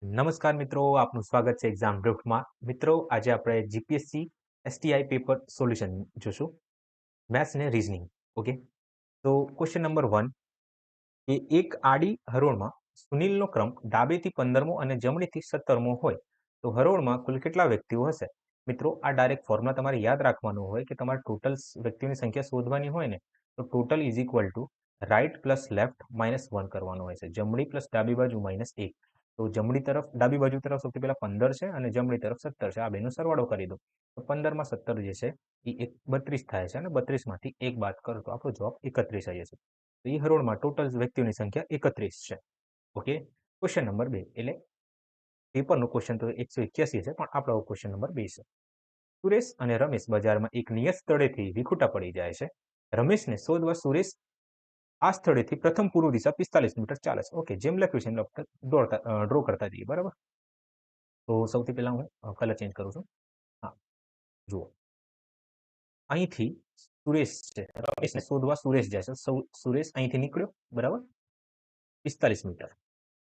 નમસ્કાર મિત્રો, આપનું સ્વાગત છે એક્ઝામ ડ્રિફ્ટમાં. મિત્રો, આજે આપણે જીપીએસસી એસટીઆઈ પેપર સોલ્યુશન જોશું, મેથ્સ અને રીઝનિંગ. ઓકે, તો ક્વેશ્ચન નંબર 1 કે એક આડી હરોળમાં સુનિલનો ક્રમ ડાબેથી 15મો અને જમણીથી 17મો હોય તો હરોળમાં કુલ કેટલા વ્યક્તિઓ હશે? મિત્રો, આ ડાયરેક્ટ ફોર્મ્યુલા તમારે યાદ રાખવાનું હોય કે તમારે ટોટલ વ્યક્તિઓની સંખ્યા શોધવાની હોય ને તો total is equal to right plus left -1 કરવાનું હોય છે. જમણી પ્લસ ડાબી બાજુ -1. તો જમણી તરફ ડાબી બાજુ તરફ સૌથી પહેલા 15 છે અને જમણી તરફ 17 છે. આ બેનો સરવાળો કરી દો તો 15 માં 17 જે છે એ 32 થાય છે અને 32 માંથી 1 બાદ કરો તો આપણો જવાબ 31 આવી જશે. તો એ હરોળમાં ટોટલ વ્યક્તિઓની સંખ્યા 31 છે. ઓકે, ક્વેશ્ચન નંબર 2 એટલે પેપરનો ક્વેશ્ચન તો 181 છે, પણ આપણો ક્વેશ્ચન નંબર 2 છે. સુરેશ અને રમેશ બજારમાં એક નિયત સ્થળેથી વિખૂટા પડી જાય છે. રમેશને શોધવા સુરેશ આ સ્થળેથી પ્રથમ પૂર્વ દિશા 45 મીટર ચાલે છે. ઓકે, જેમ લખ્યું છે એમ ડ્રો કરતા જઈએ. બરાબર, તો સૌથી પહેલા હું કલર ચેન્જ કરું છું. હા, જુઓ, અહીંથી સુરેશ છે, રમેશને શોધવા સુરેશ જાય છે. સુરેશ અહીંથી નીકળ્યો, બરાબર, 45 મીટર.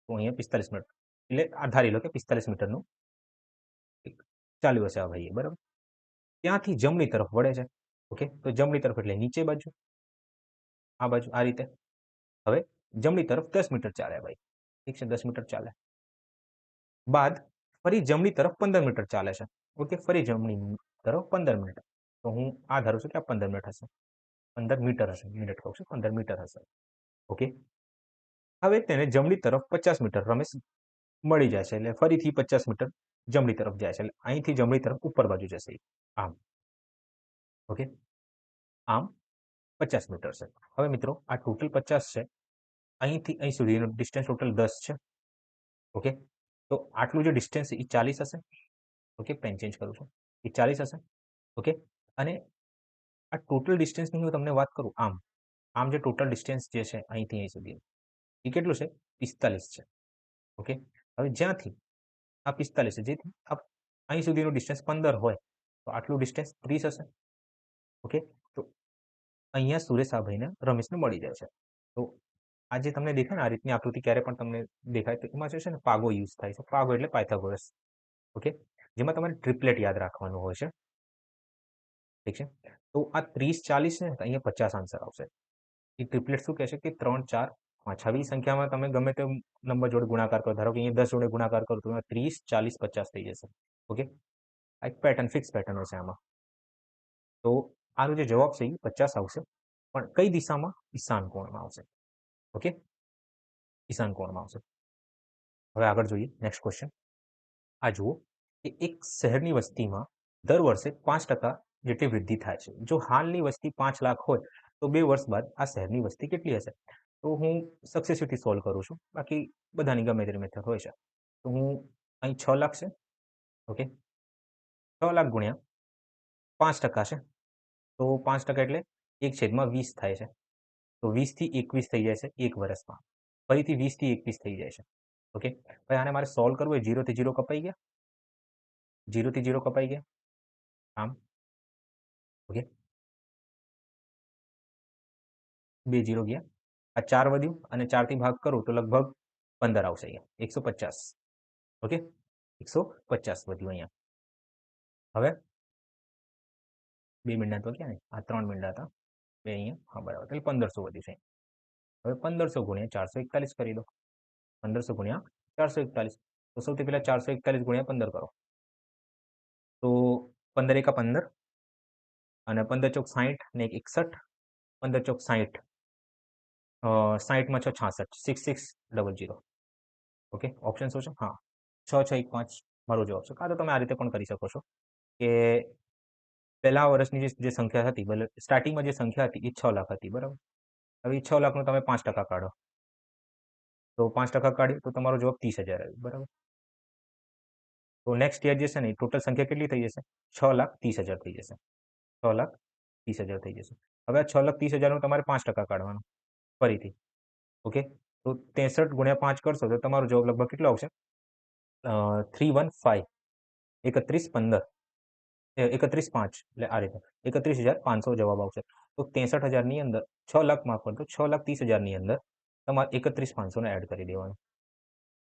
તો અહીંયા 45 મીટર એટલે આ ધારી લો કે 45 મીટરનું ચાલ્યું હશે આ ભાઈએ. બરાબર, ત્યાંથી જમણી તરફ વળે છે. ઓકે, તો જમણી તરફ એટલે નીચે બાજુ, આ બાજુ, આ રીતે. હવે જમણી તરફ 10 મીટર ચાલે ભાઈ. ઠીક છે, 10 મીટર ચાલે બાદ ફરી જમણી તરફ 15 મીટર ચાલે છે. ઓકે, ફરી જમણી તરફ 15 મિનિટ. તો હું આ ધારું છું કે આ 15 મિનિટ હશે, 15 મીટર હશે, મિનિટ કહું છું, 15 મીટર હશે. ઓકે, હવે તેને જમણી તરફ 50 મીટર રમેશ મળી જાય છે એટલે ફરીથી 50 મીટર જમણી તરફ જાય છે એટલે અહીંથી જમણી તરફ ઉપર બાજુ જશે આમ. ઓકે, આમ 50 મીટર છે. હવે મિત્રો, આ ટોટલ 50 છે, અહીંથી અહીં સુધીનું ડિસ્ટન્સ ટોટલ 10 છે. ઓકે, તો આટલું જે ડિસ્ટન્સ એ 40 હશે. ઓકે, પેન ચેન્જ કરું છું, એ 40 હશે. ઓકે, અને આ ટોટલ ડિસ્ટન્સની હું તમને વાત કરું, આમ આમ જે ટોટલ ડિસ્ટન્સ જે છે અહીંથી અહીં સુધી એ કેટલું છે? 45 છે. ઓકે, હવે જ્યાંથી આ 45 છે, જેથી અહીં સુધીનું ડિસ્ટન્સ 15 હોય તો આટલું ડિસ્ટન્સ 30 હશે. ઓકે, તો અહીંયા સુરેશ આ ભાઈને રમેશને મળી જાય છે. તો આ જે તમને દેખાય ને આ રીતની આકૃતિ ક્યારે પણ તમને દેખાય તો એમાં જે છે ને પાગો યુઝ થાય છે. પાગો એટલે પાયથાગોરસ. ઓકે, જેમાં તમારે ટ્રિપલેટ યાદ રાખવાનું હોય છે. ઠીક છે, તો આ 30 40 છે, અહીંયા 50 આન્સર આવશે. એ ટ્રિપલેટ શું કહે છે કે 3 4 5 આવી સંખ્યામાં તમે ગમે તે નંબર જોડે ગુણાકાર કરો, ધારો કે અહીંયા 10 જોડે ગુણાકાર કરો તો 30 40 50 થઈ જશે. ઓકે, આ એક પેટર્ન, ફિક્સ પેટર્ન હશે આમાં. તો આનો જે જવાબ છે એ 50 આવશે, પણ કઈ દિશામાં? ઈશાન કોણમાં આવશે. ઓકે, ઈશાન કોણમાં આવશે. હવે આગળ જોઈએ નેક્સ્ટ ક્વેશ્ચન. આ જુઓ કે એક શહેરની વસ્તીમાં દર વર્ષે 5% જેટલી વૃદ્ધિ થાય છે. જો હાલની વસ્તી 5 લાખ હોય તો 2 વર્ષ બાદ આ શહેરની વસ્તી કેટલી હશે? તો હું સક્સેસિવથી સોલ્વ કરું છું, બાકી બધાની ગમે તેની મેથડ હોય છે. તો હું અહીં 6 લાખ છે. ઓકે, 6 લાખ ગુણ્યા 5% છે, તો 5% એટલે 1/20 થાય છે. તો 20 થી 21 થઈ જાય છે એક વર્ષમાં, ફરીથી 20 થી 21 થઈ જાય છે. ઓકે, હવે આને મારે સોલ્વ કરવું હોય, 0 થી 0 કપાઈ ગયા, 0 થી 0 કપાઈ ગયા, આમ. ઓકે, 2 0 ગયા, આ 4 વધ્યું અને 4 થી ભાગ કરું તો લગભગ 15 આવશે અહીંયા, 150. ઓકે, 150 વધ્યું અહીંયા. હવે 2 મીંડા તો ક્યાં ને આ 3 મીંડા હતા, 2 અહીંયા, હા બરાબર, એટલે 1500 વધ્યું છે. હવે 1500 ગુણ્યા 441 કરી દો. 1500 ગુણ્યા 441, તો સૌથી પહેલા 441 ગુણ્યા 15 કરો તો 15 એકા 15 અને 15 ચોક 60 ને 61, 15 ચોક 60, 60 માં 6 66, 6600. ઓકે, ઓપ્શન શું છે? હા, 6615 મારો જવાબ છે. કાં તો તમે આ રીતે પણ કરી શકો છો કે પહેલા વર્ષની જે સંખ્યા હતી, સ્ટાર્ટિંગમાં જે સંખ્યા હતી એ 6 લાખ હતી. બરાબર, હવે 6 લાખનું તમે 5% કાઢો તો 5% કાઢ્યું તો તમારો જવાબ 30,000 આવ્યો. બરાબર, તો નેક્સ્ટ યર જે છે ને ટોટલ સંખ્યા કેટલી થઈ જશે? 6,30,000 થઈ જશે. 6,30,000 થઈ જશે. હવે આ 6,30,000નું તમારે 5% કાઢવાનું ફરીથી. ઓકે, તો 63 ગુણ્યા 5 કરશો તો તમારો જવાબ લગભગ કેટલો આવશે? 315, 3115, 31,500, એટલે આ રીતે 31,500 જવાબ આવશે. તો 63,000ની અંદર 6 લાખ, માફ કરજો, 6,30,000ની અંદર તમારે 31,500 ને એડ કરી દેવાનું.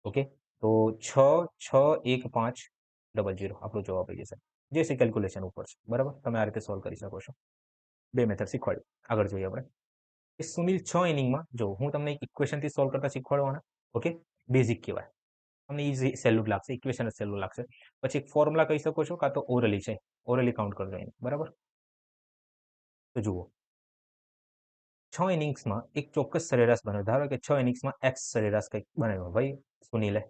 ઓકે, તો 66150 આપણો જવાબ આવી જશે, જે છે કેલ્ક્યુલેશન ઉપર છે. બરાબર, તમે આ રીતે સોલ્વ કરી શકો છો. 2 મેથડ શીખવાડ્યું. આગળ જોઈએ આપણે. સુનિલ 6 ઇનિંગમાં, જો હું તમને એક ઇક્વેશનથી સોલ્વ કરતા શીખવાડવાના. ઓકે, બેઝિક કહેવાય, તમને ઇઝી સહેલું લાગશે, ઇક્વેશન જ સહેલું લાગશે. પછી એક ફોર્મ્યુલા કહી શકો છો, કાં તો ઓરલી છે, ઓરલી કાઉન્ટ કરજો એને. બરાબર, તો જુઓ, 6 ઇનિંગ્સમાં એક ચોક્કસ સરેરાશ બને. ધારો કે 6 ઇનિંગ્સમાં એક્સ સરેરાશ કંઈક બનાવ્યો ભાઈ સુનિલે.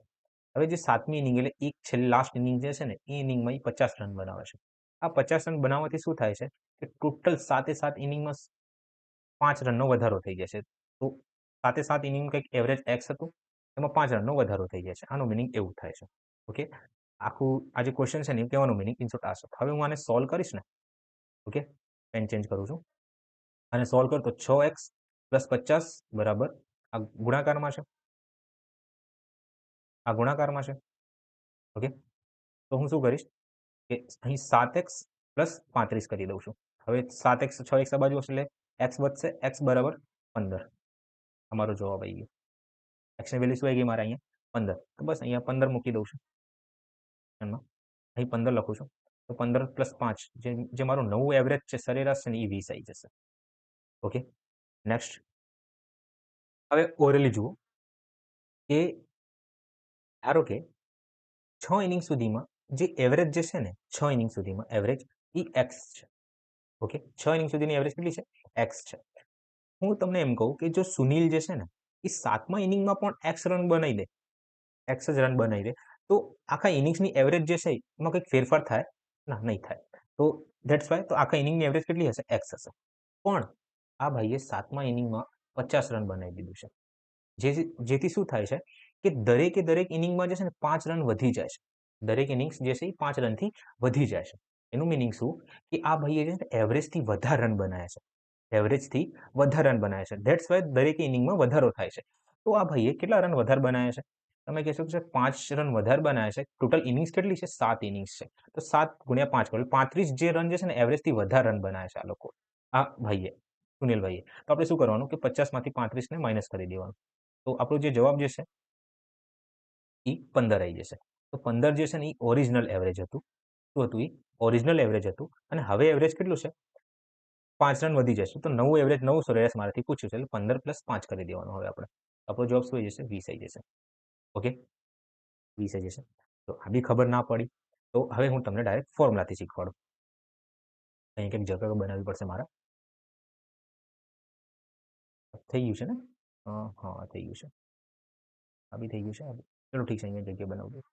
હવે જે 7મી ઇનિંગ એટલે એક છેલ્લી લાસ્ટ ઇનિંગ જે છે ને, એ ઇનિંગમાં 50 રન બનાવે છે. આ 50 રન બનાવવાથી શું થાય છે કે ટોટલ 7 ઇનિંગમાં 5 રનનો વધારો થઈ જશે. તો 7 ઇનિંગ કંઈક એવરેજ એક્સ હતું, એમાં 5 રનનો વધારો થઈ જાય છે. આનો મિનિંગ એવું થાય છે. ઓકે, આખું આ જે ક્વેશ્ચન છે ને એ કહેવાનો મિનિંગ ઇન શોર્ટ આ છે. હવે હું આને સોલ્વ કરીશ ને, ઓકે, પેન ચેન્જ કરું છું, અને સોલ્વ કર તો 6x + 50 બરાબર આ ગુણાકારમાં છે, આ ગુણાકારમાં છે. ઓકે, તો હું શું કરીશ કે અહીં 7x + 35 કરી દઉં છું. હવે 7x 6x આ બાજુ હશે એટલે x વધશે, x બરાબર 15. અમારો જવાબ આવી ગયો. x ની વેલ્યુ શું આવી ગઈ મારે અહીંયા 15. તો બસ અહીંયા 15 મૂકી દઉં છું. એમાં અહીં 15 લખું છું. તો 15 + 5 જે મારું નવું એવરેજ છે, સરેરાશ છે ને, એ 20 આવી જશે. Okay, next. હવે ઓરલી જુઓ કે ધારો કે 6 ઇનિંગ સુધીમાં જે એવરેજ જે છે ને, 6 ઇનિંગ સુધીમાં એવરેજ એ એક્સ છે. ઓકે, 6 ઇનિંગ સુધીની એવરેજ કેટલી છે? એક્સ છે. હું તમને એમ કહું કે જો સુનિલ જે છે ને, એ 7મા ઇનિંગમાં પણ એક્સ રન બનાવી દે, એક્સ જ રન બનાવી દે, તો આખા ઇનિંગ્સની એવરેજ જે છે એમાં કંઈક ફેરફાર થાય? ના, નહીં થાય. તો ધેટ્સ વાય તો આખા ઇનિંગની એવરેજ કેટલી હશે? એક્સ હશે. પણ આ ભાઈએ 7મા ઇનિંગમાં 50 રન બનાવી દીધું છે. જેથી શું થાય છે કે દરેક ઇનિંગમાં જે છે ને 5 રન વધી જાય છે. દરેક ઇનિંગ્સ જે છે એ 5 રનથી વધી જાય છે. એનું મિનિંગ શું કે આ ભાઈએ છે ને એવરેજથી વધારે રન બનાવ્યા છે. એવરેજથી વધારે રન બનાવ્યા છે. ધેટ્સ વાય દરેક ઇનિંગમાં વધારો થાય છે. તો આ ભાઈએ કેટલા રન વધારે બનાવ્યા છે? તમે કહેશો કે 5 રન વધારે બનાવ્યા છે. ટોટલ ઇનિંગ્સ કેટલી છે? 7 ઇનિંગ્સ છે. તો 7 × 5 કરો, 35 જે રન જે છે ને એવરેજથી વધારે રન બનાવ્યા છે આ લોકો, આ ભાઈએ, સુનિલભાઈએ. તો આપણે શું કરવાનું કે 50માંથી 35ને માઇનસ કરી દેવાનું. તો આપણો જે જવાબ જે છે એ 15 આવી જશે. તો 15 જે છે ને એ ઓરિજિનલ એવરેજ હતું. શું હતું? એ ઓરિજિનલ એવરેજ હતું. અને હવે એવરેજ કેટલું છે? 5 રન વધી જશે. તો નવું એવરેજ, નવું સરેરાશ મારાથી પૂછ્યું છે, એટલે 15 + 5 કરી દેવાનું. હવે આપણે આપણો જવાબ શું આવી જશે? 20 આવી જશે. ઓકે, 20 આવી જશે. તો આ બી ખબર ના પડી, તો હવે હું તમને ડાયરેક્ટ ફોર્મ્યુલાથી શીખવાડું. અહીં કંઈક જગ્યા બનાવવી પડશે મારે. થઈ ગયું છે ને? હા, થઈ ગયું છે. આ બી થઈ ગયું છે. ચલો ઠીક છે, અહીંયા જગ્યા બનાવું.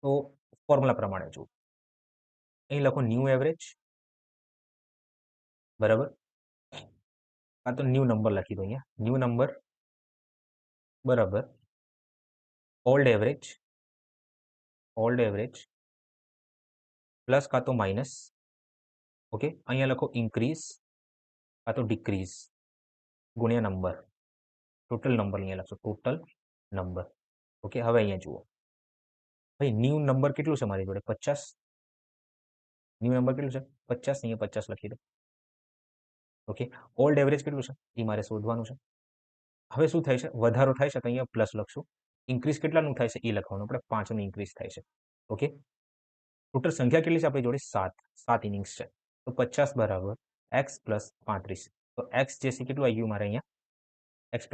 તો ફોર્મ્યુલા પ્રમાણે જુઓ, અહીં લખો ન્યૂ એવરેજ બરાબર, આ તો ન્યૂ નંબર લખી દો અહીંયા. ન્યૂ નંબર બરાબર ઓલ્ડ એવરેજ પ્લસ કાં તો માઇનસ. ઓકે, અહીંયા લખો ઇન્ક્રીઝ કાં તો ડિક્રીઝ ગુણ્યા નંબર. ટોટલ નંબર અહીંયા લખશો, ટોટલ નંબર. ઓકે, હવે અહીંયા જુઓ ભાઈ, ન્યૂ નંબર કેટલું છે મારી જોડે? 50. ન્યૂ નંબર કેટલું છે? 50. અહીંયા 50 લખી દો. ઓકે, ઓલ્ડ એવરેજ કેટલું છે એ મારે શોધવાનું છે. હવે શું થાય છે? વધારો થાય છે, તો અહીંયા પ્લસ લખશું. ઇન્ક્રીઝ કેટલાનું થાય છે એ લખવાનું. આપણે 5નું ઇન્ક્રીઝ થાય છે. ઓકે, ટોટલ સંખ્યા કેટલી છે આપણી જોડે? 7 ઇનિંગ્સ છે. તો 50 બરાબર x + 35. તો x જે છે કેટલું આવી ગયું મારે અહીંયા? x +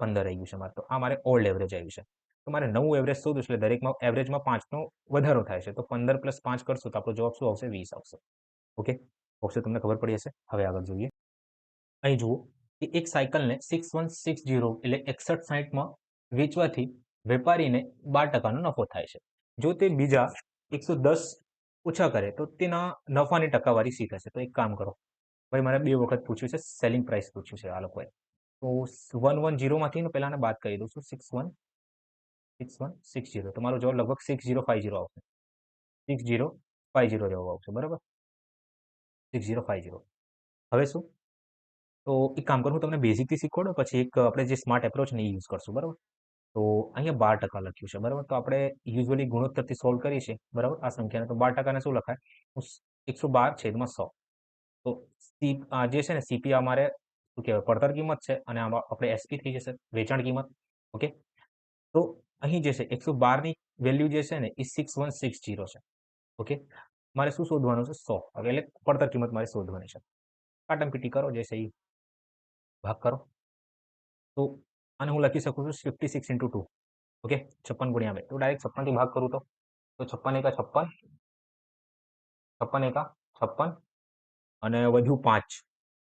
15 આવી ગયું છે મારે. તો આ મારે ઓલ્ડ એવરેજ આવ્યું છે. તો મારે નવું એવરેજ શોધવું છે, એટલે દરેકમાં એવરેજમાં 5નો વધારો થાય છે. તો 15 + 5 કરશો તો આપણો જવાબ શું આવશે? 20 આવશે. ઓકે, ઓપ્શન તમને ખબર પડી હશે. હવે આગળ જોઈએ. અહીં જુઓ કે એક સાયકલને 6160 એટલે 6160માં વેચવાથી વેપારીને 12% નફો થાય છે. જો તે બીજા 110 ઓછા કરે તો તેના નફાની ટકાવારી શી થશે? તો એક કામ કરો ભાઈ, મારે 2 વખત પૂછ્યું છે, સેલિંગ પ્રાઇસ પૂછ્યું છે આ લોકોએ. તો 110માંથી પહેલાને બાદ કરી દઉં છું. 6160. તો મારો જવાબ લગભગ 6050 આવશે. 6050 જવાબ આવશે. બરાબર, 6050. હવે શું? તો એક કામ કરું, હું તમને બેઝિકથી શીખવાડું, પછી એક આપણે જે સ્માર્ટ એપ્રોચ ને એ યુઝ કરશું. બરાબર, તો અહીંયા 12% લખ્યું છે. બરાબર, તો આપણે યુઝ્યુઅલી ગુણોત્તરથી સોલ્વ કરીએ છીએ. બરાબર, આ સંખ્યાને તો 12%ને શું લખાય? 112/100. તો જે છે ને સીપી અમારે શું કહેવાય પડતર કિંમત છે અને આમાં આપણે એસપી થઈ જશે વેચાણ કિંમત. ઓકે, તો અહીં જે છે 112ની વેલ્યુ જે છે ને એ 6160 છે. ઓકે, મારે શું શોધવાનું છે 100. હવે એટલે પડતર કિંમત મારે શોધવાની છે. કાટમપીટી કરો જે છે એ ભાગ કરો. તો આને હું લખી શકું છું 56 × 2. ઓકે, 56 × 2. તો ડાયરેક્ટ 56 થી ભાગ કરું તો 56 એકા 56, 56 એકા 56 અને વધ્યું 5.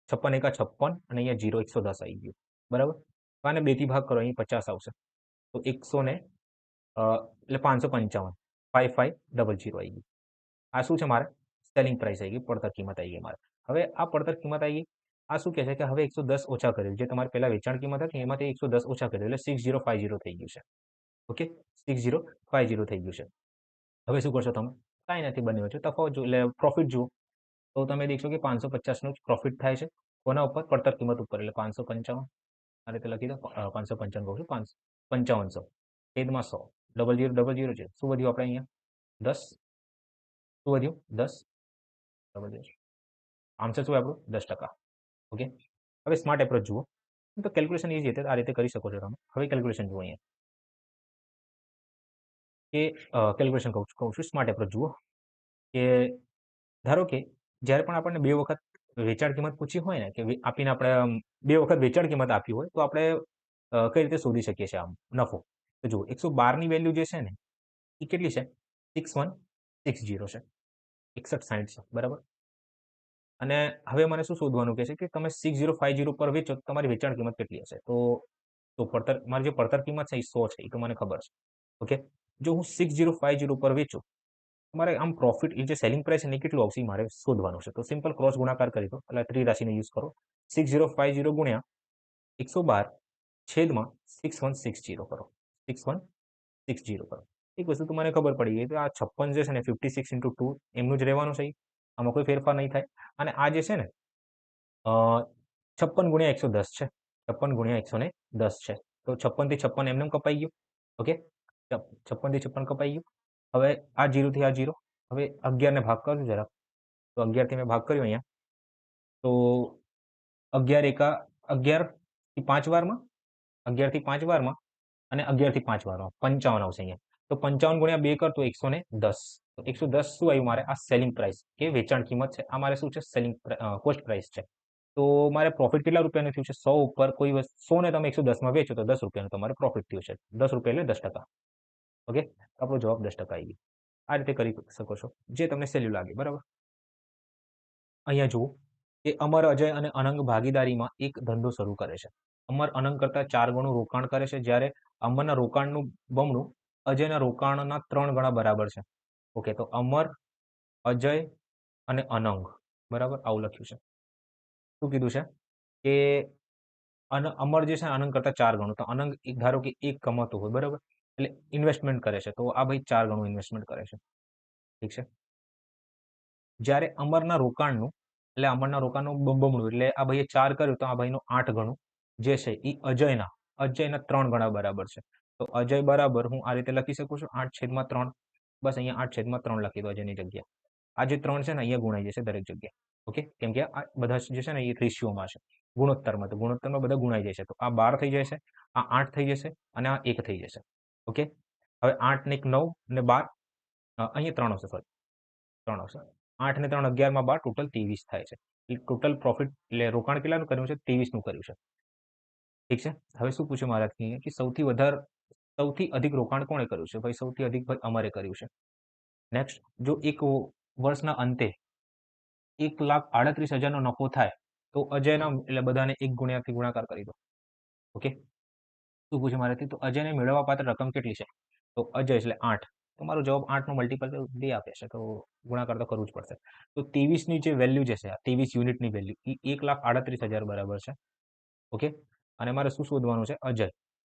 56 એકા 56 અને અહીંયા 0 110 આવી ગયું. બરાબર, તો આને 2 થી ભાગ કરો, અહીં 50 આવશે. તો 100 ને એટલે 555 5500 આવી ગયું. આ શું છે મારે સેલિંગ પ્રાઇસ આવી ગઈ, પડતર કિંમત આવી ગઈ મારે. હવે આ પડતર કિંમત આવી ગઈ. આ શું કહે છે કે હવે 110 ઓછા કર્યું, જે તમારે પહેલા વેચાણ કિંમત હતી એમાંથી 110 ઓછા કર્યું એટલે 6050 થઈ ગયું છે. ઓકે, 6050 થઈ ગયું છે. હવે શું કરશો તમે? કાંઈ નથી બન્યું છે, તફાવત જો એટલે પ્રોફિટ જુઓ તો તમે દેખશો કે 550નું પ્રોફિટ થાય છે. કોના ઉપર? પડતર કિંમત ઉપર. એટલે 555 આ રીતે લખી દો. 555 કહું છું, 5500 છેદમાં 100 0000 છે. શું વધ્યું આપણે અહીંયા 10. શું વધ્યું 10. આન્સર શું આપણું 10%. ઓકે, હવે સ્માર્ટ એપ્રોચ જુઓ તો કેલ્ક્યુલેશન ઇઝી હતી, આ રીતે કરી શકો છો તમે. હવે કેલ્ક્યુલેશન જુઓ અહીંયા કે કેલ્ક્યુલેશન કહું છું સ્માર્ટ એપ્રોચ જુઓ કે ધારો કે જ્યારે પણ આપણને 2 વખત વેચાણ કિંમત પૂછી હોય ને કે આપીને આપણે 2 વખત વેચાણ કિંમત આપી હોય તો આપણે કઈ રીતે શોધી શકીએ છીએ આમ નફો? તો જુઓ 112ની વેલ્યુ જે છે ને એ કેટલી છે? 6160 છે, 6160 છે. બરાબર, અને હવે મને શું શોધવાનું કહે છે કે તમે 6050 પર વેચો તો તમારી વેચાણ કિંમત કેટલી હશે? તો પડતર મારી જે પડતર કિંમત છે એ 100 છે, એ તો મને ખબર છે. ઓકે, જો હું 6050 પર વેચું મારે આમ પ્રોફિટ એ જે સેલિંગ પ્રાઇસ છે એ કેટલું આવશે મારે શોધવાનું છે. તો સિમ્પલ ક્રોસ ગુણાકાર કરી દો, એટલે ત્રિરાશિનો યુઝ કરો. 6050 ગુણ્યા 112 છેદમાં 6160 કરો. 6160 કરો. એક વસ્તુ તો મને ખબર પડી ગઈ તો આ 56 જે છે ને 56 × 2 એમનું જ રહેવાનું છે, આમાં કોઈ ફેરફાર નહીં થાય. અને આ જે છે ને 56 × 110 છે, 56 × 110 છે. તો 56 થી 56 એમને કપાઈ ગયું. ઓકે, 56 થી 56 કપાઈ ગયું. હવે આ 0 થી આ 0. હવે 11 ને ભાગ કરજો જરા. તો 11 થી મેં ભાગ કર્યો અહીંયા, તો 11 એકા 11 થી 5 વારમાં, 11 થી 5 વારમાં અને 11 થી 5 વારમાં 55 આવશે અહીંયા. તો 55 × 2 કર તો 110. તો 110 શું આવ્યું મારે? આ સેલિંગ પ્રાઇસ કે વેચાણ કિંમત છે. આ મારે શું છે? સેલિંગ કોસ્ટ પ્રાઇસ છે. તો મારે પ્રોફિટ કેટલા રૂપિયાનું થયું છે? 100 ઉપર કોઈ 100 ને તમે 110માં વેચો તો 10 રૂપિયાનું તમારે પ્રોફિટ થયું છે. 10 રૂપિયા એટલે 10%. ઓકે, આપણો જવાબ 10% આવી ગયો. આ રીતે કરી શકો છો જે તમને સહેલું લાગે. બરાબર, અહીંયા જુઓ કે અમર, અજય અને અનંગ ભાગીદારીમાં એક ધંધો શરૂ કરે છે. અમર અનંગ કરતા 4 ગણું રોકાણ કરે છે, જ્યારે અમરના રોકાણનું બમણું અજયના રોકાણના 3 ગણા બરાબર છે. ઓકે, તો અમર, અજય અને અનંગ. બરાબર, આવું લખ્યું છે. શું કીધું છે કે અમર જે છે અનંગ કરતા 4 ગણું. તો અનંગ ધારો કે 1 કમાતો હોય, બરાબર, એટલે ઇન્વેસ્ટમેન્ટ કરે છે. તો આ ભાઈ 4 ગણું ઇન્વેસ્ટમેન્ટ કરે છે. ઠીક છે, જ્યારે અમરના રોકાણનું એટલે અમરના રોકાણનું બમણું એટલે આ ભાઈએ 4 કર્યું તો આ ભાઈનું 8 ગણું જે છે એ અજયના 3 ગણા બરાબર છે. તો અજય બરાબર હું આ રીતે લખી શકું છું 8/3. બસ અહીંયા 8/3 લખી દો અજયની જગ્યાએ. આ જે 3 છે ને અહીંયા ગુણાઈ જશે દરેક જગ્યાએ. ઓકે, કેમ કે આ બધા જે છે ને એ રેશિયોમાં છે, ગુણોત્તરમાં. તો ગુણોત્તરમાં બધા ગુણાઈ જશે. તો આ 12 થઈ જશે, આ 8 થઈ જશે અને આ 1 થઈ જશે. ઓકે, હવે 8 ને 1 9 ને 12, અહીંયા 3 આવશે, સોરી 3 આવશે. 8 ને 3 11 માં 12 ટોટલ 23 થાય છે. ટોટલ પ્રોફિટ એટલે રોકાણ કેટલાનું કર્યું છે? 23નું કર્યું છે. ઠીક છે, હવે શું પૂછ્યું મારાથી કે સૌથી અધિક રોકાણ કોણે કર્યું છે? ભાઈ સૌથી અધિક ભાઈ અમરે કર્યું છે. નેક્સ્ટ, જો એક વર્ષના અંતે 1,38,000 નો નફો થાય તો અજયના એટલે બધાને 1 ગુણ્યાથી ગુણાકાર કરી દો. ઓકે, શું પૂછ્યું મારાથી? તો અજયને મેળવવા પાત્ર રકમ કેટલી છે? તો અજય એટલે 8. તો મારો જવાબ 8 નો મલ્ટીપલ 2 આપે છે, તો ગુણાકાર તો કરવું જ પડશે. તો 23ની જે વેલ્યુ જે છે, 23 યુનિટની વેલ્યુ એ 1,38,000 બરાબર છે. ઓકે, અને મારે શું શોધવાનું છે?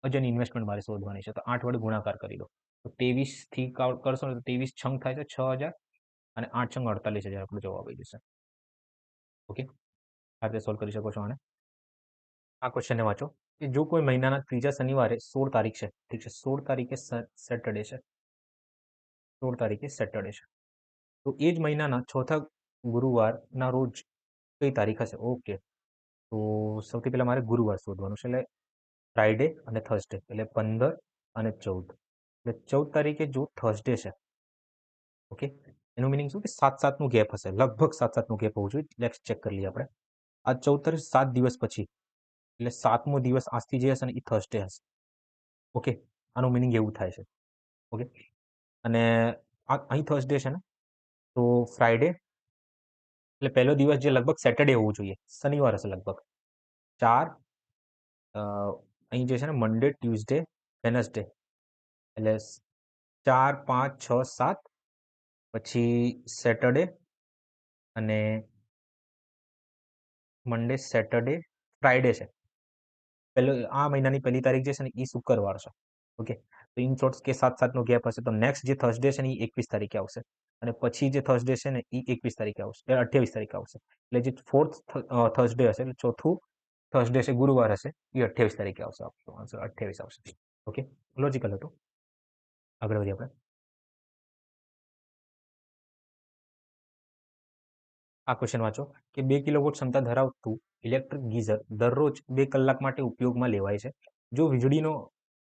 અજયની ઇન્વેસ્ટમેન્ટ મારે શોધવાની છે. તો 8 વડે ગુણાકાર કરી દો. તો 23 થી કરશો ને તો 23 છંગ થાય છે 6,000 અને 8 છંગ 48,000 આપણો જવાબ આવી જશે. ઓકે, આ રીતે સોલ્વ કરી શકો છો આને. આ ક્વેશ્ચનને વાંચો કે જો કોઈ મહિનાના ત્રીજા શનિવારે 16 તારીખ છે, ઠીક છે, 16 તારીખે સેટરડે છે, 16 તારીખે સેટરડે છે, તો એ જ મહિનાના ચોથા ગુરુવારના રોજ કઈ તારીખ હશે? ઓકે, તો સૌથી પહેલાં મારે ગુરુવાર શોધવાનું છે, એટલે ફ્રાઈડે અને થર્સડે, એટલે 15 અને 14. એટલે 14 તારીખે જો થર્સડે છે, ઓકે, એનું મિનિંગ શું કે 7-7નું ગેપ હશે, લગભગ 7-7નું ગેપ હોવું જોઈએ. નેક્સ્ટ ચેક કરી લઈએ આપણે. આ 14 તારીખ 7 દિવસ પછી, એટલે 7મો દિવસ આજથી જે હશે ને એ થર્સડે હશે. ઓકે, આનું મિનિંગ એવું થાય છે. ઓકે, અને અહીં થર્સડે છે ને, તો ફ્રાઈડે એટલે પહેલો દિવસ જે લગભગ સેટરડે હોવું જોઈએ, શનિવાર હશે લગભગ. 4 અહીં જે છે ને મંડે, ટ્યુઝડે, વેનસડે, એટલે 4, 5, 6, 7, પછી સેટરડે અને મંડે, સેટરડે, ફ્રાઈડે છે. પહેલો આ મહિનાની પહેલી તારીખ જે છે ને એ શુક્રવાર છે. ઓકે, તો ઇન શોર્ટ્સ કે 7-7નો ગેપ હશે, તો નેક્સ્ટ જે થર્સડે છે ને એ 21 તારીખે આવશે, અને પછી જે થર્સડે છે ને એ 21 તારીખે આવશે, 28 તારીખે આવશે. એટલે જે ફોર્થ થર્સડે હશે, એટલે ચોથું થર્સડે છે, ગુરુવાર હશે, એ 28 તારીખે આવશે. આપણો આન્સર 28 આવશે. ઓકે, લોજિકલ હતું. આગળ વધીએ આપણે. આ ક્વેશ્ચન વાંચો કે 2 કિલોવોટ ક્ષમતા ધરાવતું ઇલેક્ટ્રિક ગીઝર દરરોજ 2 કલાક માટે ઉપયોગમાં લેવાય છે. જો વીજળીનો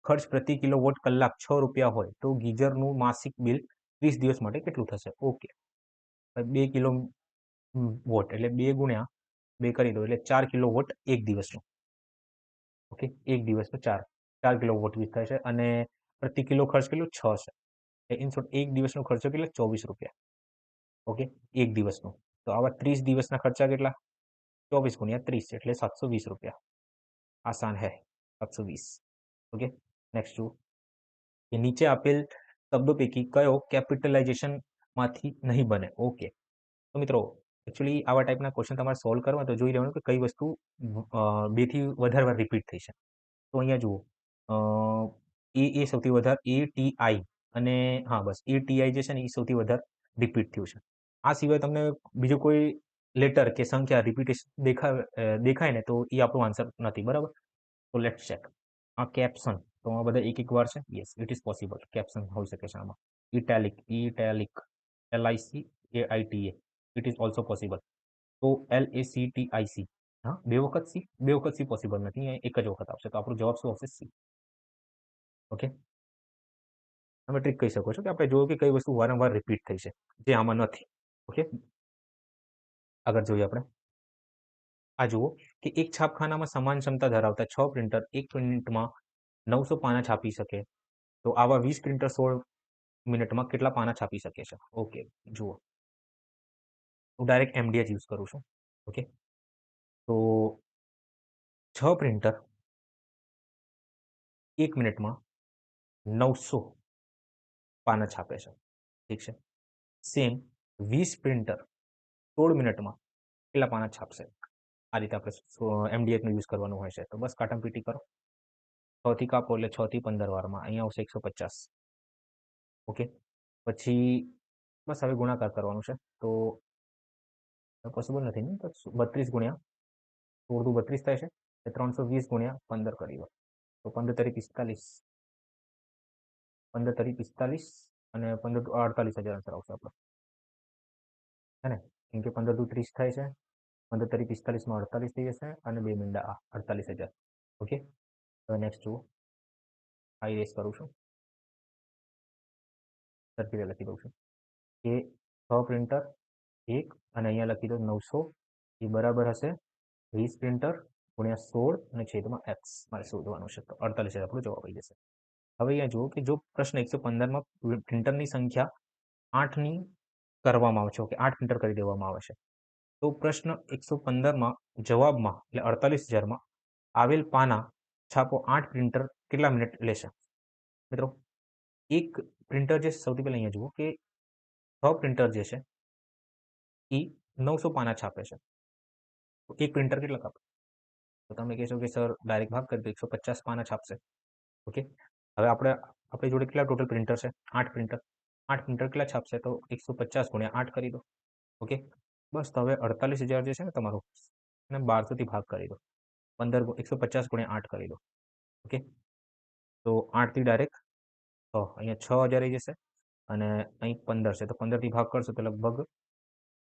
ખર્ચ પ્રતિ કિલોવોટ કલાક 6 રૂપિયા હોય તો ગીઝરનું માસિક બિલ 30 દિવસ માટે કેટલું થશે? ઓકે, 2 કિલો વોટ એટલે 2 ગુણ્યા 2 કરી દો, એટલે 4 કિલોવોટ એક દિવસનો. ઓકે, એક દિવસનો 4 કિલોવોટ વીજ થાય છે, અને પ્રતિ કિલો ખર્ચ કેટલું? 6 છે. ઇન શોર્ટ એક દિવસનો ખર્ચો કેટલો? 24 રૂપિયા. ઓકે, એક દિવસનો. તો આવા 30 દિવસના ખર્ચા કેટલા? 24 ગુણ્યા 30 એટલે 720 રૂપિયા. આસાન હે, 720. ઓકે, નેક્સ્ટ જુઓ કે નીચે આપેલ શબ્દો પૈકી કયો કેપિટલાઇઝેશનમાંથી નહીં બને? ઓકે, તો મિત્રો એકચ્યુઅલી આવા ટાઈપના ક્વેશ્ચન તમારે સોલ્વ કરવા તો જોઈ લેવાનું કે કઈ વસ્તુ 2 થી વધારે વાર રિપીટ થઈ છે. તો અહીંયા જુઓ, એ સૌથી વધારે ATI, અને હા બસ ATI જે છે ને એ સૌથી વધારે રિપીટ થયું છે. આ સિવાય તમને બીજું કોઈ લેટર કે સંખ્યા રિપીટેશન દેખાય ને, તો એ આપણો આન્સર નથી. બરાબર, તો લેટ્સ ચેક. આ કેપ્શન, તો આ બધા એક વાર છે. Yes, it is possible, caption હોઈ શકે છે આમાં. Italic, LICAITA, it is also possible. તો LACTIC, હા, 2 વખત સી, 2 વખત સી પોસિબલ નથી, અહીંયા એક જ વખત આવશે. તો આપણો જવાબ શું આવશે? સી. ઓકે, તમે ટ્રીક કહી શકો છો કે આપણે જોયું કે કઈ વસ્તુ વારંવાર રિપીટ થઈ છે, જે આમાં નથી. ઓકે, આગળ જોઈએ આપણે. આ જુઓ કે એક છાપખાનામાં સમાન ક્ષમતા ધરાવતા 6 પ્રિન્ટર 1 મિનિટમાં 900 પાના છાપી શકે, તો આવા 20 પ્રિન્ટર 16 મિનિટમાં કેટલા પાના છાપી શકે છે? ઓકે, જુઓ, હું ડાયરેક્ટ MDH યુઝ કરું છું. ઓકે, તો 6 પ્રિન્ટર 1 મિનિટમાં 900 પાના છાપે છે. ઠીક છે, સેમ 20 પ્રિન્ટર 16 મિનિટમાં કેટલા પાના છાપશે? આ રીતે આપણે MDH નો યુઝ કરવાનું હોય છે. તો બસ કાટમપીટી કરો, 6 થી કાપો એટલે 6 થી 15 વારમાં અહીંયા આવશે 150. ઓકે, પછી બસ હવે ગુણાકાર કરવાનું છે. તો પોસિબલ નથી ને, તો 32 ગુણ્યા 16 દુ 32 થાય છે, એટલે 320 ગુણ્યા 15 કરી દો, તો 15 તરી 45, 15 તરી 45, અને 15 દુ 48,000 આન્સર આવશે આપણો, હે ને? કેમ કે 15 દુ 30 થાય છે, 15 તરી 45 માં 48 થઈ જશે, અને 2 મીંડા 48,000. ઓકે, હવે નેક્સ્ટ જુઓ, આ ઇરેઝ કરું છું, સરખી રીતે લખી દઉં છું કે 6 પ્રિન્ટર 1, અને અહીંયા લખી દો 900, એ બરાબર હશે 20 પ્રિન્ટર ગુણ્યા 16 અને છેદમાં x મારે શોધવાનું છે. તો 48,000 આપણો જવાબ આવી જશે. હવે અહીંયા જુઓ કે જો પ્રશ્ન 115માં પ્રિન્ટરની સંખ્યા 8ની કરવામાં આવે છે, ઓકે, 8 પ્રિન્ટર કરી દેવામાં આવે છે, તો પ્રશ્ન 115માં જવાબમાં એટલે 48,000માં આવેલ પાના છાપો 8 પ્રિન્ટર કેટલા મિનિટ લેશે? મિત્રો, એક પ્રિન્ટર જે સૌથી પહેલા અહીંયા જુઓ કે 6 પ્રિન્ટર જે છે એ 900 પાના છાપે છે, તો એક પ્રિન્ટર કેટલા કાપે? તો તમે કહેશો કે સર ડાયરેક્ટ ભાગ કરી દો, 150 પાના છાપશે. ઓકે, હવે આપણી જોડે કેટલા ટોટલ પ્રિન્ટર છે? 8 પ્રિન્ટર. 8 પ્રિન્ટર કેટલા છાપશે? તો 150 ગુણ્યા 8 કરી દો. ઓકે, બસ. તો હવે 48,000 જે છે ને તમારું, એને 1200 થી ભાગ કરી દો, 150 ગુણ્યા 8 કરી દો. ઓકે, તો 8 થી ડાયરેક્ટ અહીંયા 6,000 આવી જશે, અને અહીં 15 છે, તો 15 થી ભાગ કરશો તો લગભગ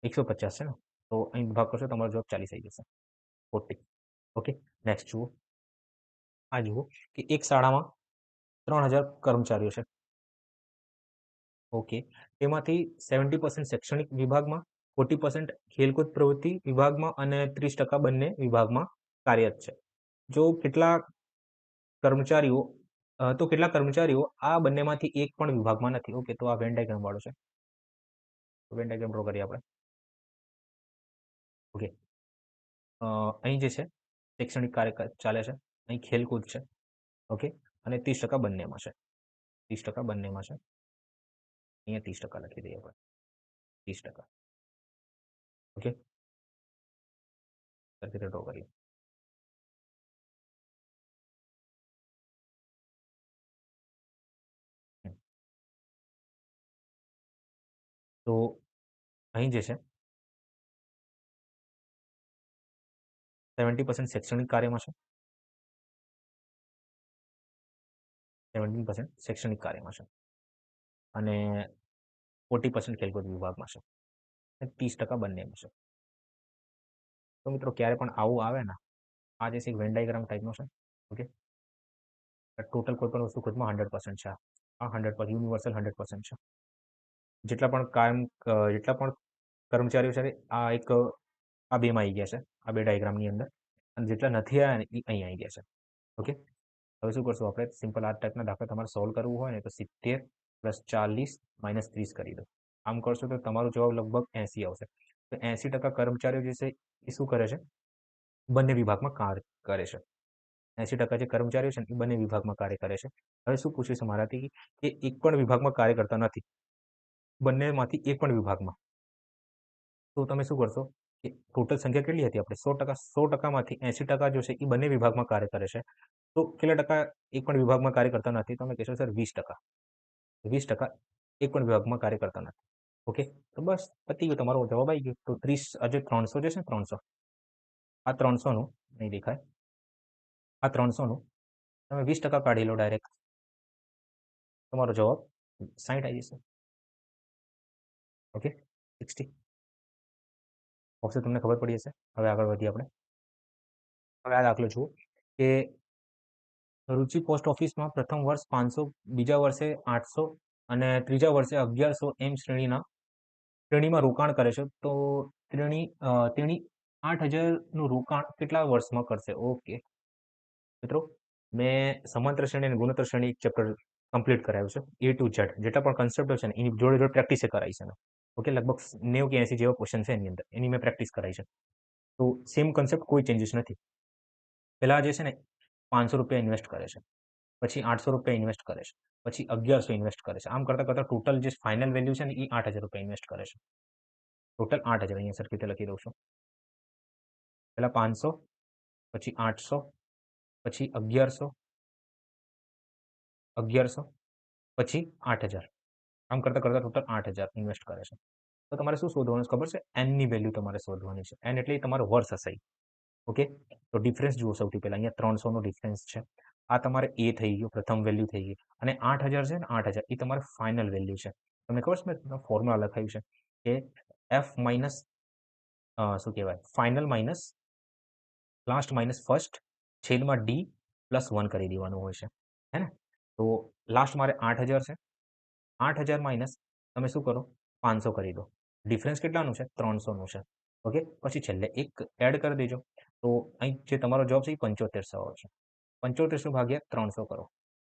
150 છે ને, તો અહીં ભાગ કરશો તમારો જવાબ 40 આવી જશે, 40. ઓકે, નેક્સ્ટ જુઓ. આ જુઓ કે એક શાળામાં 3000 કર્મચારીઓ છે. ઓકે, તેમાંથી 70% શૈક્ષણિક વિભાગમાં, 40% ખેલકૂદ પ્રવૃત્તિ વિભાગમાં અને 30% બંને વિભાગમાં કાર્યરત છે. જો કેટલાક કર્મચારીઓ તો કેટલાક કર્મચારીઓ આ બંનેમાંથી એક પણ વિભાગમાં નથી. ઓકે, તો આ વેન ડાયાગ્રામ વાળો છે. વેન ડાયાગ્રામ ડ્રો કરીએ આપણે. ઓકે, અહીં જે છે શૈક્ષણિક કાર્ય ચાલે છે, અહીં ખેલકૂદ છે. ઓકે, અને 30% બંનેમાં છે. 30% બંનેમાં છે. અહીંયા 30% લખી દઈએ આપણે. 30%. ઓકે, સર્કિટ ડ્રો કરીએ. તો અહીં જે છે 70% શૈક્ષણિક કાર્યમાં છે, 17% શૈક્ષણિક કાર્યમાં છે અને 40% ખેલકૂદ વિભાગમાં છે, 30% બંનેમાં છે. તો મિત્રો ક્યારે પણ આવું આવે ને, આ જે છે વેન ડાયાગ્રામ ટાઈપનો છે. ઓકે, ટોટલ કોઈ પણ વસ્તુ ખુદમાં 100% છે. આ 100% યુનિવર્સલ 100% છે. જેટલા પણ કર્મચારીઓ છે આ એક આ બેમાં આવી ગયા છે, આ બે ડાયાગ્રામની અંદર, અને જેટલા નથી આવ્યા ને એ અહીં આવી ગયા છે. ઓકે, હવે શું કરશું આપણે? સિમ્પલ આ ટાઈપના દાખલા તમારે સોલ્વ કરવું હોય ને તો 70 + 40 - 30 કરી દો. આમ કરશો તો તમારો જવાબ લગભગ 80 આવશે. તો 80% કર્મચારીઓ જે છે એ શું કરે છે? બંને વિભાગમાં કાર્ય કરે છે. 80% જે કર્મચારીઓ છે એ બંને વિભાગમાં કાર્ય કરે છે. હવે શું પૂછ્યું છે મારાથી કે એક પણ વિભાગમાં કાર્ય કરતા નથી, બંનેમાંથી એક પણ વિભાગમાં. તો તમે શું કરશો કે ટોટલ સંખ્યા કેટલી હતી આપણે? 100%. 100%માંથી 80% જો છે એ બંને વિભાગમાં કાર્ય કરે છે. તો કેટલા ટકા એક પણ વિભાગમાં કાર્ય કરતા નથી? તમે કહેશો સર 20%. 20% એક પણ વિભાગમાં કાર્ય કરતા નથી. ઓકે, તો બસ પતી ગયો, તમારો જવાબ આવી ગયો. તો 30 આજે 300 જે છે 300, આ 300નું નહીં દેખાય, આ 300નું તમે 20% કાઢી લો ડાયરેક્ટ, તમારો જવાબ 60 આવી જશે. ઓકે, 60. ઓપ્શન તમને ખબર પડી હશે. હવે આગળ વધીએ આપણે. હવે આ દાખલો જુઓ કે રુચિ પોસ્ટ ઓફિસમાં પ્રથમ વર્ષ 500, બીજા વર્ષે 800 અને ત્રીજા વર્ષે 1100 એમ શ્રેણીમાં રોકાણ કરે છે. તો તેણી 8000નું રોકાણ કેટલા વર્ષમાં કરશે? ઓકે મિત્રો, મેં સમાંતર શ્રેણી અને ગુણોત્તર શ્રેણી ચેપ્ટર કમ્પ્લીટ કરાવ્યું છે. A to Z જેટલા પણ કન્સેપ્ટો છે ને એની જોડે જોડે પ્રેક્ટિસ કરાવી છે. ઓકે, લગભગ 90 કે 80 જેવા ક્વેશ્ચન છે એની અંદર, એની મેં પ્રેક્ટિસ કરાવી છે. તો સેમ કન્સેપ્ટ, કોઈ ચેન્જીસ નથી. પહેલા જે છે ને 500 રૂપિયા ઇન્વેસ્ટ કરે છે, પછી 800 રૂપિયા ઇન્વેસ્ટ કરે છે, પછી 1100 ઇન્વેસ્ટ કરે છે. આમ કરતા કરતા ટોટલ જે ફાઇનલ વેલ્યુ છે ને એ 8000 રૂપિયા ઇન્વેસ્ટ કરે છે. ટોટલ 8000, અહીંયા સરખી રીતે લખી દઉં છું. પહેલા 500, પછી 800, પછી 1100, પછી 8000. આમ કરતા કરતા ટોટલ 8000 ઇન્વેસ્ટ કરે છે. તો તમારે શું શોધવાનું ખબર છે? એનની વેલ્યુ તમારે શોધવાની છે. એન એટલે તમારો વર્ષ હશે. ઓકે, તો ડિફરન્સ જુઓ. સૌથી પહેલા અહીંયા 300 નો ડિફરન્સ છે. આ તમારે એ થઈ ગયું, પ્રથમ વેલ્યુ થઈ ગઈ. અને 8000 છે ને, 8000 એ તમારે ફાઇનલ વેલ્યુ છે. તમને ખબર છે મેં ફોર્મ્યુલા લખાયું છે કે એફ માઇનસ શું કહેવાય, final minus last minus first છેદમાં ડી +1 કરી દેવાનું હોય છે, હે ને? તો લાસ્ટ મારે 8000 છે, 8000 માઇનસ તમે શું કરો? 500 કરી દો. ડિફરન્સ કેટલાનું છે? 300નું છે. ઓકે, પછી છેલ્લે એક એડ કરી દેજો. તો અહીં જે તમારો જવાબ છે એ 7500 આવશે. 7500 ભાગ્યા 300 કરો,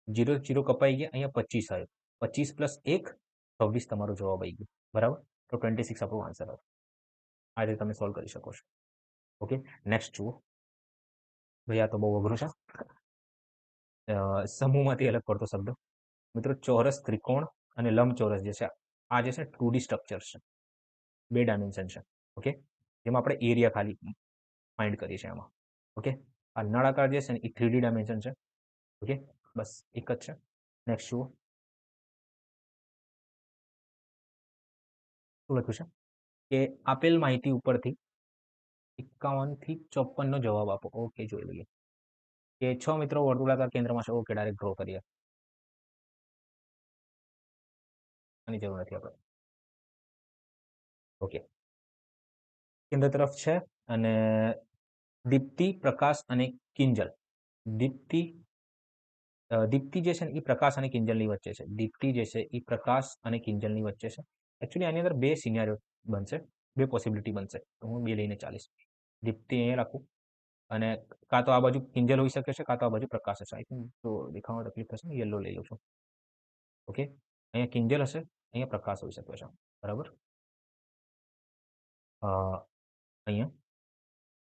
0 0 કપાઈ ગયા, અહીંયા 25 આવ્યું. 25 + 1 26 તમારો જવાબ આવી ગયો. બરાબર, તો 26 આપણો આન્સર આવે. આ રીતે તમે સોલ્વ કરી શકો છો. ઓકે, નેક્સ્ટ જુઓ. ભાઈ આ તો બહુ અઘરું છે. સમૂહમાંથી અલગ પડતો શબ્દ. મિત્રો, ચોરસ, ત્રિકોણ અને લંબચોરસ જે છે, આ જે છે 2D સ્ટ્રક્ચર છે, 2 ડાયમેન્શન છે. ઓકે, જેમાં આપણે એરિયા ખાલી ફાઇન્ડ કરીએ છીએ આમાં. ઓકે, આ નળાકાર જે છે ને એ 3D ડાયમેન્શન છે. ઓકે, બસ એક જ છે. નેક્સ્ટ જુઓ. શું લખ્યું છે કે આપેલ માહિતી ઉપરથી 51 થી 54 નો જવાબ આપો. ઓકે, જોઈ લઈએ કે 6 મિત્રો વર્તુળાકાર કેન્દ્રમાં છે. ઓકે, ડાયરેક્ટ ડ્રો કરીએ. આની જરૂર નથી આપણે. ઓકે, કેન્દ્ર તરફ છે અને દીપ્તિ, પ્રકાશ અને કિંજલ. દીપ્તિ દીપ્તિ જે છે ને એ પ્રકાશ અને કિંજલની વચ્ચે છે. દીપ્તિ જે છે એ પ્રકાશ અને કિંજલની વચ્ચે છે. એકચ્યુઅલી આની અંદર બે સિનારીઓ બનશે, બે પોસિબિલિટી બનશે. તો હું બે લઈને ચાલીશ. દીપ્તિ અહીંયા રાખું અને કાં તો આ બાજુ કિંજલ હોઈ શકે છે, કાં તો આ બાજુ પ્રકાશ હશે. આઈ થિંક તો દેખાવામાં તકલીફ થશે ને, યલો લઈ લઉં છું. ઓકે, અહીંયા કિંજલ હશે, અહીંયા પ્રકાશ હોઈ શકે છે. બરાબર, અહીંયા.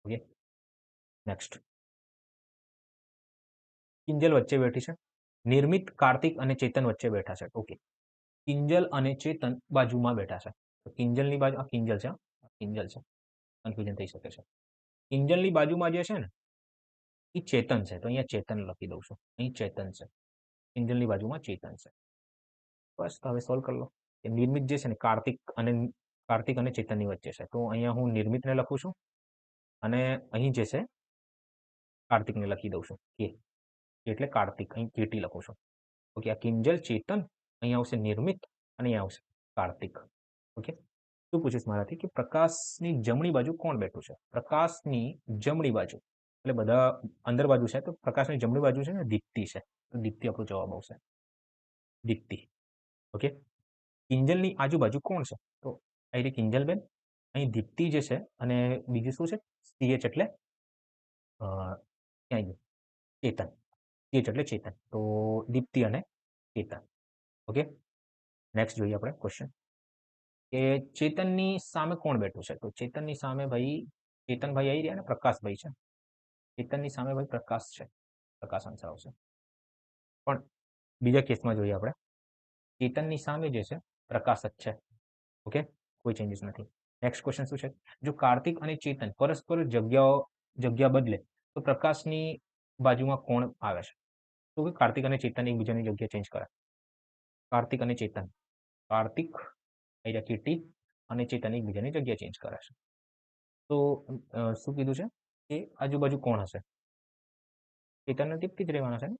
Okay, next. કિંજલ વચ્ચે બેઠી છે. નિર્મિત, કાર્તિક અને ચેતન વચ્ચે બેઠા છે. ઓકે, કિંજલ અને ચેતન બાજુમાં બેઠા છે. તો કિંજલની બાજુ આ કિંજલ છે, કિંજલ છે, કન્ફ્યુઝન થઈ શકે છે. કિંજલની બાજુમાં જે છે ને એ ચેતન છે, તો અહીંયા ચેતન લખી દઉં છું. અહીં ચેતન છે, કિંજલની બાજુમાં ચેતન છે. બસ, તો હવે સોલ્વ કરી લો. કે નિર્મિત જે છે ને કાર્તિક અને ચેતનની વચ્ચે છે. તો અહીંયા હું નિર્મિતને લખું છું અને અહીં જે છે કાર્તિકને લખી દઉં છું. કે એટલે કાર્તિક, અહીં કેટી લખું છું. ઓકે, આ કિંજલ, ચેતન, અહીંયા આવશે નિર્મિત અને અહીંયા આવશે કાર્તિક. ઓકે, શું પૂછીશ મારાથી કે પ્રકાશની જમણી બાજુ કોણ બેઠું છે? પ્રકાશની જમણી બાજુ એટલે બધા અંદર બાજુ છે, તો પ્રકાશની જમણી બાજુ છે ને દીપ્તિ છે. તો દીપ્તિ આપણો જવાબ આવશે, દીપ્તિ. ઓકે, કિંજલની આજુબાજુ કોણ છે? તો અહીં કિંજલબેન, અહીં દીપ્તિ જે છે અને બીજું શું છે? CH એટલે ક્યાં ગયું? ચેતન. CH એટલે ચેતન. તો દીપ્તિ અને ચેતન. ઓકે, નેક્સ્ટ જોઈએ આપણે ક્વેશ્ચન કે ચેતનની સામે કોણ બેઠું છે? તો ચેતનની સામે ભાઈ ચેતનભાઈ આવી રહ્યા ને પ્રકાશભાઈ છે. ચેતનની સામે ભાઈ પ્રકાશ છે. પ્રકાશ આન્સર આવશે. પણ બીજા કેસમાં જોઈએ આપણે, ચેતનની સામે જે છે પ્રકાશ જ છે. ઓકે, કોઈ ચેન્જીસ નથી. નેક્સ્ટ ક્વેશ્ચન શું છે? જો કાર્તિક અને ચેતન પરસ્પર જગ્યા બદલે તો પ્રકાશની બાજુમાં કોણ આવે છે? તો કાર્તિક અને ચેતન એકબીજાની જગ્યા ચેન્જ કરે. કાર્તિક અને ચેતન, કાર્તિક અહીંયા કેટી અને ચેતન એકબીજાની જગ્યા ચેન્જ કરે છે. તો શું કીધું છે કે આજુબાજુ કોણ હશે? ચેતન અને દીપ્તિ જ રહેવાના છે ને?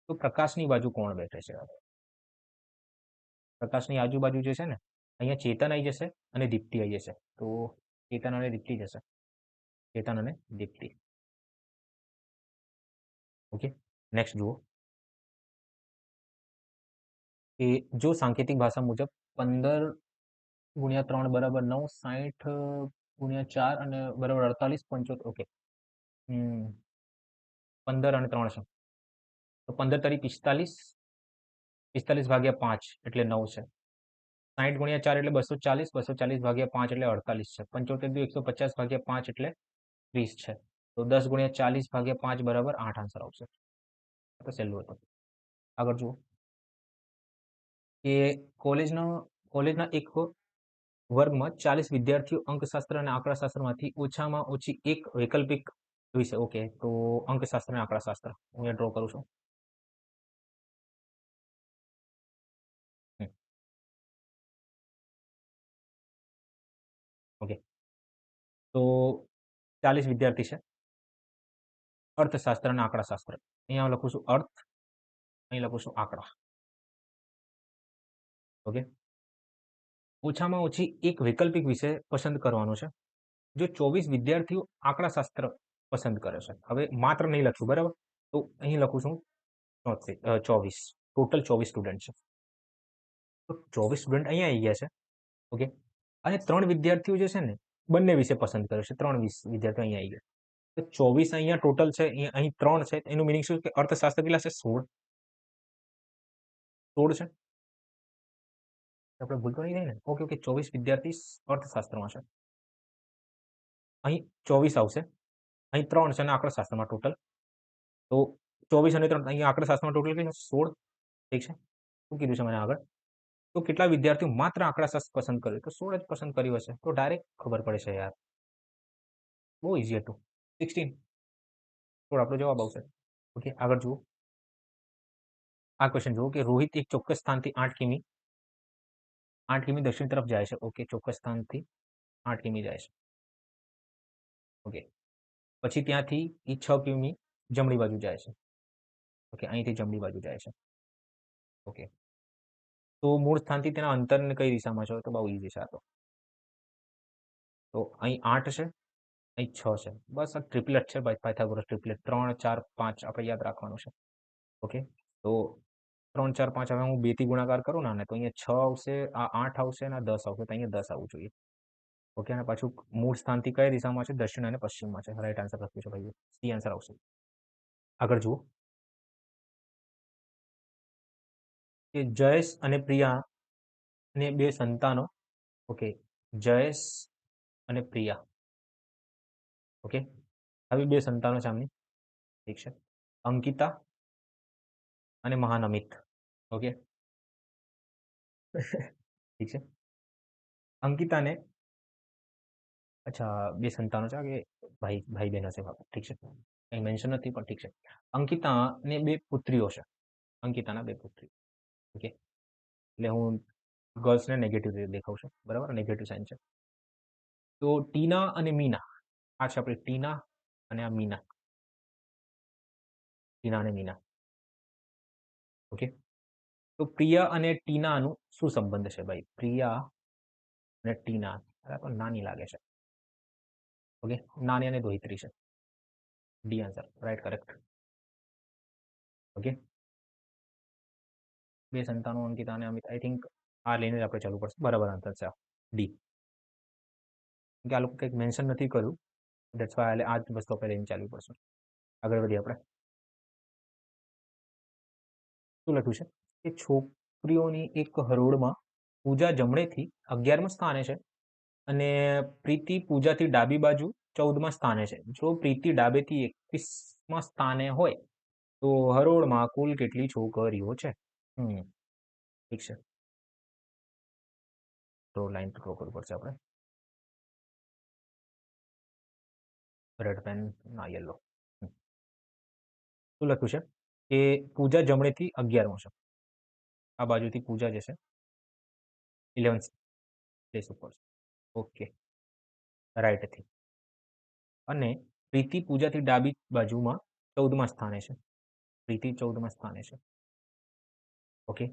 તો પ્રકાશની બાજુ કોણ બેઠે છે? પ્રકાશની આજુબાજુ જે છે ને અહીંયા ચેતન આવી જશે અને દીપ્તિ આવી જશે. તો ચેતન અને દીપ્તિ જશે, ચેતન અને દીપ્તિ. ઓકે, નેક્સ્ટ જુઓ કે જો સાંકેતિક ભાષા મુજબ 15 ગુણ્યા 3 બરાબર 9, 60 ગુણ્યા 4 અને બરાબર 48, 75. ઓકે, 15 અને 3 છે તો 15 તારી 45, 45 ભાગ્યા 5 એટલે 9 છે. 60 ગુણ્યા 4 એટલે 240, 240 ભાગ્યા 5 એટલે 48 છે. 75 દુ 150 ભાગ્યા 5 એટલે 30 છે. તો 10 ગુણ્યા 40 ભાગ્યા 5 બરાબર 8 આન્સર આવશે. તો સહેલું હતું. આગળ જુઓ કે કોલેજના એક વર્ગમાં 40 વિદ્યાર્થીઓ અંકશાસ્ત્ર અને આંકડાશાસ્ત્રમાંથી ઓછામાં ઓછી એક વૈકલ્પિક વિષય. ઓકે, તો અંકશાસ્ત્ર અને આંકડાશાસ્ત્ર હું ડ્રો કરું છું. ઓકે, તો 40 વિદ્યાર્થી છે. અર્થશાસ્ત્ર અને આંકડાશાસ્ત્ર, અહીંયા લખું છું અર્થ, અહીં લખું છું આંકડા. ઓકે, ઓછામાં ઓછી એક વૈકલ્પિક વિષય પસંદ કરવાનો છે. જો 24 વિદ્યાર્થીઓ આંકડાશાસ્ત્ર પસંદ કરે છે, હવે માત્ર નહીં લખશું, બરાબર? તો અહીં લખું છું 24, ટોટલ 24 સ્ટુડન્ટ છે. તો 24 સ્ટુડન્ટ અહીંયા આવી ગયા છે. ઓકે, અને 3 વિદ્યાર્થીઓ જે છે ને બંને વિષય પસંદ કરે છે. 3 વિદ્યાર્થીઓ અહીંયા આવી ગયા. તો 24 અહીંયા ટોટલ છે, અહીં 3 છે. એનું મિનિંગ શું કે અર્થશાસ્ત્ર કેટલા છે? 16. 16 છે. આપણે ભૂલ તો નહીં થાય ને? ઓકે, ઓકે, 24 વિદ્યાર્થી અર્થશાસ્ત્રમાં છે. અહીં 24 આવશે, અહીં 3 છે અને આંકડાશાસ્ત્રમાં ટોટલ. તો 24 અને 3 અહીંયા આંકડાશાસ્ત્રમાં ટોટલ કેટલા? 16. ઠીક છે. શું કીધું છે મને આગળ? તો કેટલા વિદ્યાર્થીઓ માત્ર આંકડાશાસ્ત્ર પસંદ કર્યું? તો 16 જ પસંદ કર્યું હશે. તો ડાયરેક્ટ ખબર પડે છે યાર, બહુ ઇઝી હતું. 16 તો આપણો જવાબ આવશે. ઓકે, આગળ જુઓ આ ક્વેશ્ચન જુઓ કે રોહિત એક ચોક્કસ સ્થાનથી 8 કિમી દક્ષિણ તરફ જાય છે. ઓકે, ચોક્કસ સ્થાનથી 8 કિમી જાય છે. ઓકે, પછી ત્યાંથી એ 6 કિમી જમણી બાજુ જાય છે. ઓકે, અહીંથી જમણી બાજુ જાય છે. ઓકે, તો મૂળ સ્થાનથી તેના અંતરને કઈ દિશામાં છે? તો બહુ ઈઝી છે આ તો. તો અહીં 8 છે, અહીં 6 છે. બસ આ ટ્રિપલેટ છે ભાઈ, પાયથાગોરસ ટ્રિપલેટ. 3, 4, 5 આપણે યાદ રાખવાનું છે. ઓકે, તો 3, 4, 5 હવે હું 2 થી ગુણાકાર કરું ને, તો અહીંયા 6 આવશે, આ 8 આવશે અને આ 10 આવશે, તો અહીંયા 10 આવવું જોઈએ. ઓકે, અને પાછું મૂળ સ્થાનથી કઈ દિશામાં છે? દક્ષિણ અને પશ્ચિમમાં છે. રાઈટ આન્સર લખ્યું છે ભાઈ, સી આન્સર આવશે. આગળ જુઓ કે જયેશ અને પ્રિયા ને 2 સંતાનો. ઓકે, જયેશ અને પ્રિયા. ઓકે, હવે 2 સંતાનો છે આમની. ઠીક છે, અંકિતા અને મહાનમિત. ઓકે, ઠીક છે. અંકિતાને, અચ્છા 2 સંતાનો છે કે ભાઈ ભાઈ બહેન હશે, ઠીક છે, કંઈ મેન્શન નથી પણ ઠીક છે. અંકિતાને 2 પુત્રીઓ છે. અંકિતાના 2 પુત્રી. ઓકે, એટલે હું ગર્લ્સને નેગેટિવ દેખાવું છું, બરાબર, નેગેટિવ સાઇન છે. તો ટીના અને મીના, આ છે આપણે ટીના અને આ મીના. ટીના અને મીના. ઓકે, તો પ્રિયા અને ટીનાનું શું સંબંધ છે ભાઈ? પ્રિયા અને ટીના, તો નાની લાગે છે. ઓકે, નાની અને દોહિત્રી છે. D answer, right, correct. Okay, 2 સંતાનો અંકિતા અને અમિત. આઈ થિંક આ લઈને જ આપણે ચાલુ પડશે. બરાબર આન્સર છે ડી. કે આ લોકો કંઈક મેન્શન નથી કર્યું, દેટ્સ વાય આ જ વસ્તુ આપણે લઈને ચાલુ પડશે. આગળ વધીએ આપણે. શું લખ્યું છે કે છોકરીઓની એક હરોળમાં પૂજા જમણેથી 11મા સ્થાને છે અને પ્રીતિ પૂજાથી ડાબી બાજુ 14મા સ્થાને છે. જો પ્રીતિ ડાબેથી 21મા સ્થાને હોય તો હરોળમાં કુલ કેટલી છોકરીઓ છે? ઠીક છે, તો લાઈન ડ્રો કરવું પડશે આપણે. રેડ પેન ના, યલો. શું લખ્યું છે કે પૂજા જમણેથી 11મો છે. આ બાજુથી પૂજા જે છે 11th પ્લેસ ઉપર છે. ઓકે, રાઈટથી. અને પ્રીતિ પૂજાથી ડાબી બાજુમાં 14મા સ્થાને છે. પ્રીતિ 14મા સ્થાને છે. ઓકે,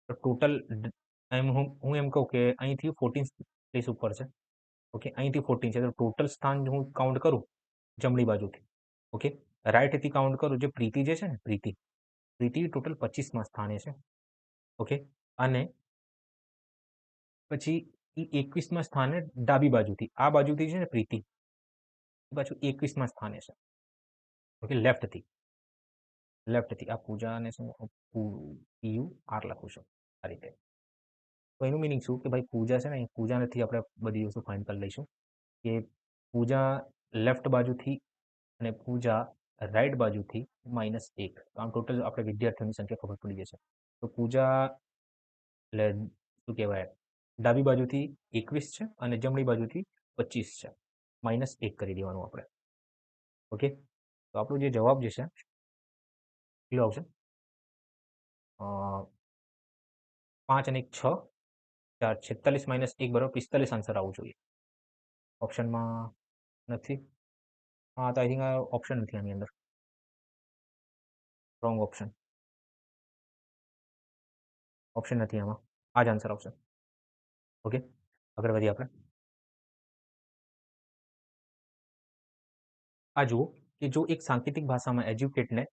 તો ટોટલ હું એમ કહું કે અહીંથી 14th પ્લેસ ઉપર છે. ઓકે, અહીંથી 14 છે, તો ટોટલ સ્થાન હું કાઉન્ટ કરું જમણી બાજુથી. ઓકે, રાઈટથી કાઉન્ટ કરું, જે પ્રીતિ જે છે ને, પ્રીતિ ટોટલ 25મા સ્થાને છે. ઓકે, અને પછી એ 21મા સ્થાને ડાબી બાજુથી, આ બાજુથી છે ને પ્રીતિ, પાછું 21મા સ્થાને છે. ઓકે, લેફ્ટથી આ પૂજાને શું પીયુ આર લખું છું આ રીતે. તો એનું મિનિંગ શું કે ભાઈ પૂજા છે ને, પૂજા નથી, આપણે બધી વસ્તુ ફાઇન કરી લઈશું કે પૂજા લેફ્ટ બાજુથી અને પૂજા રાઈટ બાજુથી -1. તો આમ ટોટલ આપણે વિદ્યાર્થીઓની સંખ્યા ખબર પડી જશે. તો પૂજા એટલે શું કહેવાય, ડાબી બાજુથી 21 છે અને જમણી બાજુથી 25 છે. -1 કરી દેવાનું આપણે. ઓકે, તો આપણો જે જવાબ જે છે કેટલો આવશે? 5 અને 1 6, 4 46 -1 બરાબર 45 આન્સર આવવું જોઈએ. ઓપ્શનમાં નથી. હા, તો આઈ થિંક આ ઓપ્શન નથી આની અંદર. Wrong option. ઓપ્શન નથી આમાં, આ જ આન્સર આવશે. ઓકે, આગળ વધીએ આપણે. આ જુઓ કે જો એક સાંકેતિક ભાષામાં એજ્યુકેટને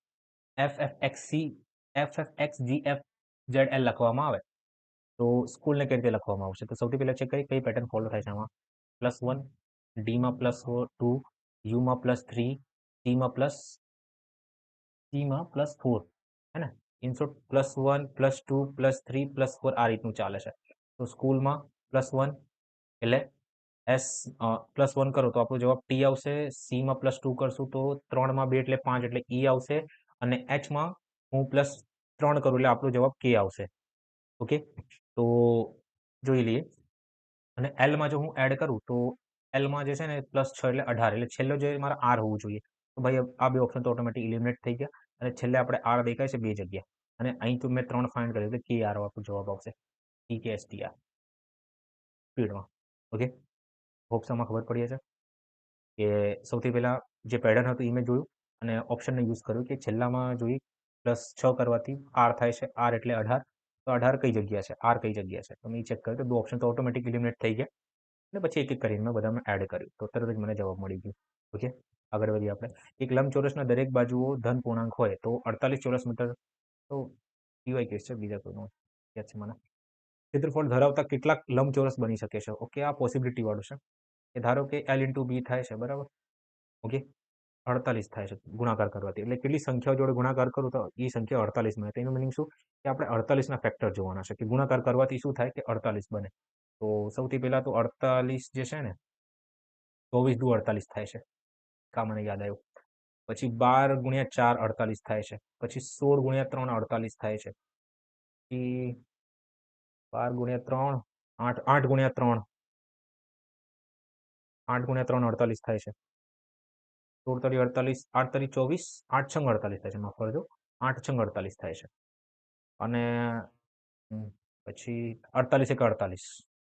FFXGFZL લખવામાં આવે તો સ્કૂલને કઈ રીતે લખવામાં આવશે? તો સૌથી પહેલા છે કઈ પેટર્ન ફોલો થાય છે આમાં? +1, ડીમાં +2, યુમાં +3, સીમાં +4, હે ને? ઇનશોર્ટ +1, +2, +3, +4 આ રીતનું ચાલે છે. તો સ્કૂલમાં +1 એટલે એસ +1 કરો તો આપણો જવાબ ટી આવશે. સીમાં +2 કરશું તો 3માં 2 એટલે 5 એટલે ઈ આવશે. અને એચમાં હું +3 કરું એટલે આપણો જવાબ કે આવશે. ઓકે, તો જોઈ લઈએ. અને એલમાં જો હું એડ કરું તો એલમાં જે છે ને +6 એટલે 18, એટલે છેલ્લો જે મારા આર હોવું જોઈએ. તો ભાઈ આ 2 ઓપ્શન તો ઓટોમેટિક ઇલિમિનેટ થઈ ગયા અને છેલ્લે આપણે આર દેખાય છે 2 જગ્યા, અને અહીં તો મેં 3 ફાઇન્ડ કર્યું એટલે કે આર આપણો જવાબ આવશે. TKSTR સ્પીડમાં. ઓકે, હોપ્સ આમાં ખબર પડી હશે કે સૌથી પહેલાં જે પેટર્ન હતું એ મેં જોયું અને ઓપ્શનને યુઝ કર્યું કે છેલ્લામાં જોઈએ +6 કરવાથી આર થાય છે. આર એટલે 18, તો 18 કઈ જગ્યા છે, આર કઈ જગ્યા છે, તો મેં ચેક કર્યું તો 2 ઓપ્શન તો ઓટોમેટિક ઇલિમિનેટ થઈ ગયા અને પછી એક એક કરીને મેં બધામાં એડ કર્યું તો તરત જ મને જવાબ મળી ગયો. ઓકે, આગળ વધીએ આપણે. એક લંબચોરસના દરેક બાજુઓ ધન પૂર્ણાંક હોય તો 48 ચોરસ મીટર તો પીવાય કેસ છે, બીજા કોઈનો યાદ છે મને. ક્ષેત્રફળ ધરાવતા કેટલાક લંબચોરસ બની શકે છે. ઓકે, આ પોસિબિલિટી વાળું છે કે ધારો કે L ઇન્ટુ બી થાય છે, બરાબર. ઓકે, 48 થાય છે ગુણાકાર કરવાથી, એટલે કેટલી સંખ્યાઓ જોડે ગુણાકાર કરું તો એ સંખ્યા 48 મળે. તેનું મિનિંગ શું કે આપણે 48ના ફેક્ટર જોવાના છે કે ગુણાકાર કરવાથી શું થાય કે 48 બને. તો સૌથી પહેલા તો 48 જે છે ને 24 દુ 48 થાય છે, કા મને યાદ આવ્યું. પછી 12 ગુણ્યા 4 48 થાય છે. પછી 16 ગુણ્યા 3 48 થાય છે. પછી 12 ગુણ્યા 3 8 8 ગુણ્યા 3 8 ગુણ્યા 3 48 થાય છે. 16 તરી 48 8 તરી 24 8 છંગ 48 થાય છે, માફ કરજો, 8 છંગ 48 થાય છે. અને પછી 48 એક 48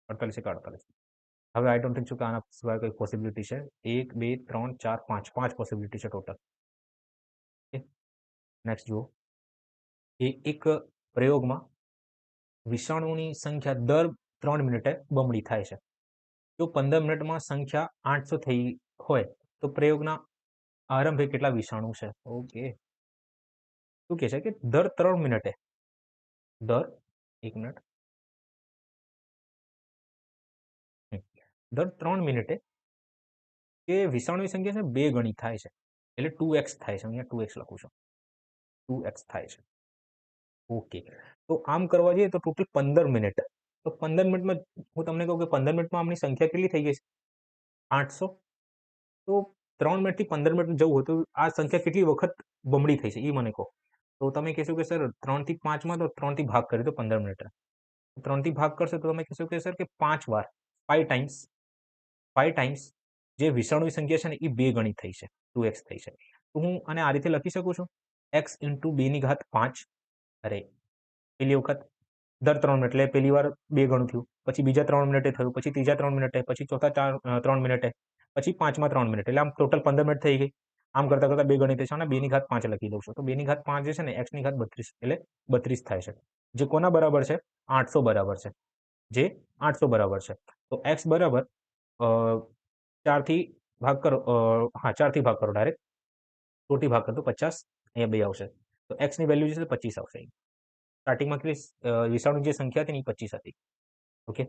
48 એક 48. હવે આઈ ડોન્ટ થિંક છું કે આના સિવાય કોઈ પોસિબિલિટી છે. 1 2 3 4 5 5 પોસિબિલિટી છે ટોટલ. નેક્સ્ટ જુઓ, એ એક પ્રયોગમાં વિષાણુની સંખ્યા દર 3 મિનિટે બમણી થાય છે. જો 15 મિનિટમાં સંખ્યા 800 થઈ હોય તો પ્રયોગના આરંભે કેટલા વિષાણુ છે. ઓકે, શું કે છે કે દર 3 મિનિટે, દર 1 મિનિટ, દર 3 મિનિટે કે વિષાણુની સંખ્યા છે 2 ગણી થાય છે, એટલે 2x થાય છે. અહીંયા 2x લખું છું, 2x થાય છે. ઓકે, તો આમ કરવા જઈએ તો ટોટલ 15 મિનિટ. તો 15 મિનિટમાં હું તમને કહું કે 15 મિનિટમાં આમની સંખ્યા કેટલી થઈ ગઈ છે 800. તો 3 મિનિટથી 15 મિનિટ જવું હોય તો આ સંખ્યા કેટલી વખત બમણી થઈ છે એ મને કહો. તો તમે કહેશો કે સર 3 થી 5માં તો 3 થી ભાગ કરી દો 15 મિનિટ. 3 થી ભાગ કરશો તો તમે કહેશો કે સર કે 5 વાર 5 ટાઈમ્સ જે વિષાણુની સંખ્યા છે ને એ 2 ગણી થઈ છે, 2x થઈ છે. તો હું આને આ રીતે લખી શકું છું, x ઇન્ટુ 2 ની ઘાત 5. અરે, પેલી વખત દર 3 મિનિટ એટલે પહેલી વાર 2 ગણું થયું, પછી બીજા 3 મિનિટે થયું, પછી ત્રીજા 3 મિનિટે, પછી ચોથા 3 મિનિટે, પછી પાંચમા 3 મિનિટ, એટલે આમ ટોટલ 15 મિનિટ થઈ ગઈ. આમ કરતા કરતા 2 ગણી થશે અને 2 ની ઘાત 5 લખી દઉં છું. તો 2 ની ઘાત 5 જે છે ને x ની ઘાત 32 એટલે 32 થાય છે, જે કોના બરાબર છે 800 બરાબર છે, જે 800 બરાબર છે. તો x બરાબર 4 થી ભાગ કરો, હા 4 થી ભાગ કરો ડાયરેક્ટ, 100 થી ભાગ કરો તો 50, અહીંયા 2 આવશે. તો x ની વેલ્યુ જે છે 25 આવશે. સ્ટાર્ટિંગમાં કેટલી વિષાણુ જે સંખ્યા હતી ને એ 25 હતી. ઓકે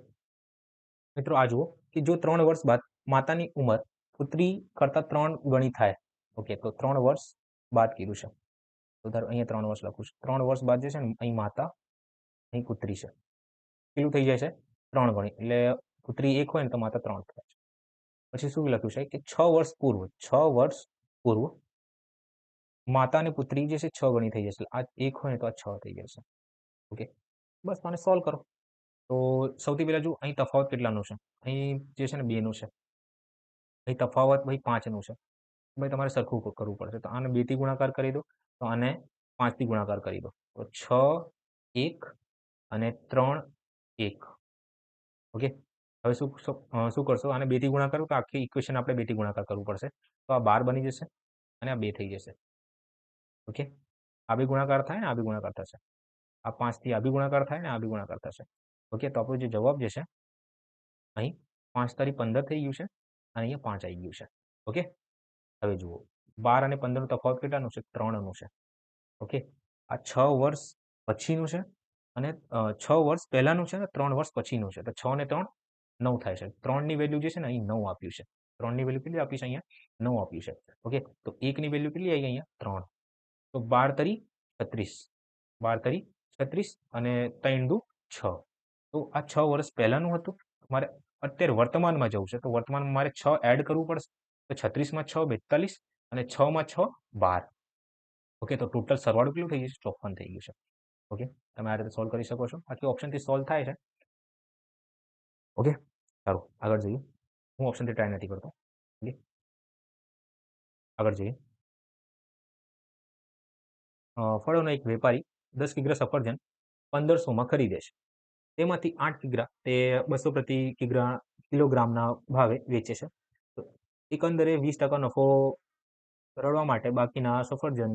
મિત્રો, આ જુઓ કે જો 3 વર્ષ બાદ માતાની ઉંમર પુત્રી કરતા 3 ગણી થાય. ઓકે, તો 3 વર્ષ બાદ કીધું છે, તો ધારો અહીંયા 3 વર્ષ લખું છું. 3 વર્ષ બાદ જે છે ને અહીં માતા, અહીં પુત્રી છે, કેટલું થઈ જાય છે 3 ગણી, એટલે પુત્રી 1 હોય ને તો માતા 3 થાય છે. પછી શું લખ્યું છે કે 6 વર્ષ પૂર્વ, 6 વર્ષ પૂર્વ માતા અને પુત્રી જે છે 6 ગણી થઈ જશે. આ 1 હોય ને તો આ 6 થઈ જશે. ઓકે, બસ આને સોલ્વ કરો. તો સૌથી પહેલા જો અહીં તફાવત કેટલાનો છે, અહીં જે છે ને 2 નું છે, અહીં તફાવત ભાઈ 5 નું છે. ભાઈ તમારે સરખું કરવું પડશે. તો આને 2 થી ગુણાકાર કરી દો, તો આને 5 થી ગુણાકાર કરી દો, તો 6 1 અને 3 1. ઓકે, હવે શું કરશો, આને 2 થી ગુણાકાર કરો તો આખી ઇક્વેશન આપણે 2 થી ગુણાકાર કરવું પડશે. તો આ 12 બની જશે અને આ 2 થઈ જશે. ઓકે, આ બી ગુણાકાર થાય ને આ બી ગુણાકાર થશે, આ 5 થી આ બી ગુણાકાર થાય ને આ બી ગુણાકાર થશે. ઓકે, તો આપણો જે જવાબ જે છે અહીં 5 તારી 15 થઈ ગયું છે અને અહીંયા 5 આવી ગયું છે. ઓકે, હવે જુઓ 12 અને 15 નો તફાવત કેટલાનું છે 3 નું છે. ઓકે, આ 6 વર્ષ પછીનું છે અને 6 વર્ષ પહેલાનું છે ને 3 વર્ષ પછીનું છે. તો 6 ને 3 9 થાય છે. 3 ની વેલ્યુ જે છે ને અહીં 9 આપ્યું છે. 3 ની વેલ્યુ કેટલી આપી છે અહીંયા 9 આપ્યું છે. ઓકે, તો 1 ની વેલ્યુ કેટલી આવી અહીંયા 3. તો 12 તરી 36, 12 તરી 36 અને 3 દુ 6. તો આ 6 વર્ષ પહેલાનું હતું. મારે અત્યારે વર્તમાનમાં જવું છે, તો વર્તમાનમાં મારે 6 એડ કરવું પડશે. તો 36 માં 6 42 અને 6 માં 6 12. ઓકે, તો ટોટલ સરવાળો કેટલું થઈ જશે 54 થઈ ગયું છે. ઓકે, તમે આ રીતે સોલ્વ કરી શકો છો. આટલી ઓપ્શનથી સોલ્વ થાય છે. ઓકે, સારું, આગળ જઈએ. હું ઓપ્શનથી ટ્રાય નથી કરતો. ઓકે, આગળ જઈએ. ફળોનો એક વેપારી 10 કિગ્રા સફરજન 1500માં ખરીદે છે. તેમાંથી 8 કિગ્રા તે 200 પ્રતિ કિલોગ્રામના ભાવે વેચે છે. તો એકંદરે 20% નફો રળવા માટે બાકીના સફરજન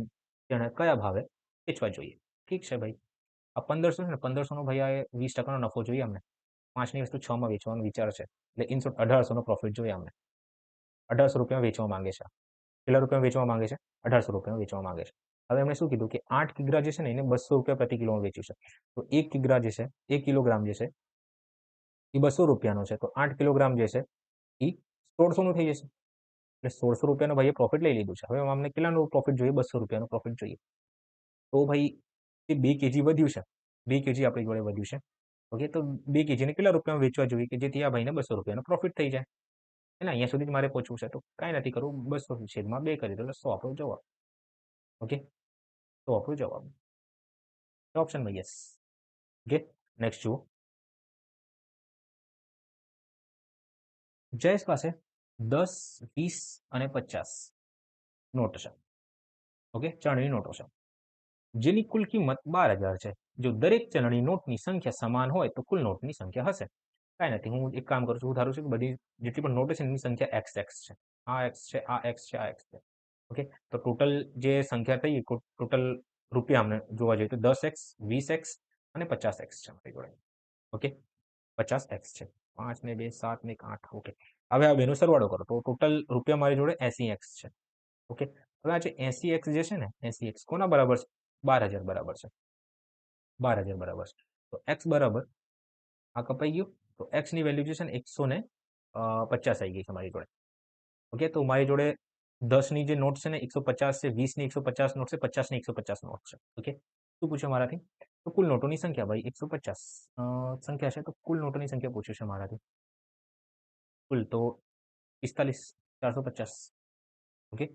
તેણે કયા ભાવે વેચવા જોઈએ. ઠીક છે ભાઈ, આ 1500 છે ને 1500 નો ભાઈ આ 20% નો નફો જોઈએ અમને. 5ની વસ્તુ 6માં વેચવાનો વિચાર છે. એટલે ઇન શોર્ટ 1800 નો પ્રોફિટ જોઈએ અમને. 1800 રૂપિયામાં વેચવા માંગે છે. કેટલા રૂપિયામાં વેચવા માંગે છે? 1800 રૂપિયામાં વેચવા માંગે છે. હવે એમણે શું કીધું કે 8 કિગ્રા જે છે ને એને 200 રૂપિયા પ્રતિ કિલોમાં વેચ્યું છે. તો 1 કિગ્રા જે છે 1 કિલોગ્રામ જે છે એ 200 રૂપિયાનો છે. તો 8 કિલોગ્રામ જે છે એ 1600 નું થઈ જશે. એટલે 1600 રૂપિયાનો ભાઈએ પ્રોફિટ લઈ લીધું છે. હવે અમને કેટલાનું પ્રોફિટ જોઈએ? 200 રૂપિયાનું પ્રોફિટ જોઈએ. તો ભાઈ એ 2 કેજી વધ્યું છે. 2 કેજી આપણી જોડે વધ્યું છે. ઓકે, તો 2 કેજીને કેટલા રૂપિયામાં વેચવા જોઈએ કે જેથી આ ભાઈને 200 રૂપિયાનો પ્રોફિટ થઈ જાય? એને અહીંયા સુધી જ મારે પહોંચવું છે. તો કાંઈ નથી કરવું, 200/2 કરી દો એટલે 100 આપણો જવાબ. ઓકે, તો આપણો જવાબ ઓપ્શનમાં યસ. ઓકે, નેક્સ્ટ જુઓ. જયેશ પાસે 10, 20 અને 50 નોટ છે. ઓકે, ચલણી નોટો છે જેની કુલ કિંમત 12,000 છે. જો દરેક ચલણી નોટની સંખ્યા સમાન હોય તો કુલ નોટની સંખ્યા હશે. કાંઈ નથી, હું એક કામ કરું છું, હું ધારું છું કે બધી જેટલી પણ નોટ છે એની સંખ્યા XX છે. આ X છે, આ X છે, આ X છે. ઓકે, તો ટોટલ જે સંખ્યા થઈ ટોટલ રૂપિયા અમને જોવા જોઈએ તો 10X, 20X અને 50X છે મારી જોડે. ઓકે, 50X છે. 5 ને 2 7 ને 1 8. ઓકે, હવે આ બેનો સરવાળો કરો તો ટોટલ રૂપિયા મારી જોડે 80X છે. ઓકે, હવે આ જે 80X જે છે ને 80X કોના બરાબર છે? 12,000 બરાબર છે. 12,000 બરાબર છે. તો X બરાબર આ કપાઈ ગયું. તો X ની વેલ્યુ જે છે ને 150 આવી ગઈ છે મારી જોડે. ઓકે, તો મારી જોડે 10 ની જે નોટ છે ને 150 છે, 20 ની 150 નોટ છે, 50 ની 150 નોટ છે. ઓકે, શું પૂછ્યું મારાથી? તો કુલ નોટોની સંખ્યા ભાઈ 150 સંખ્યા છે. તો કુલ નોટોની સંખ્યા પૂછ્યું છે મારાથી. કુલ તો 45 450. ઓકે,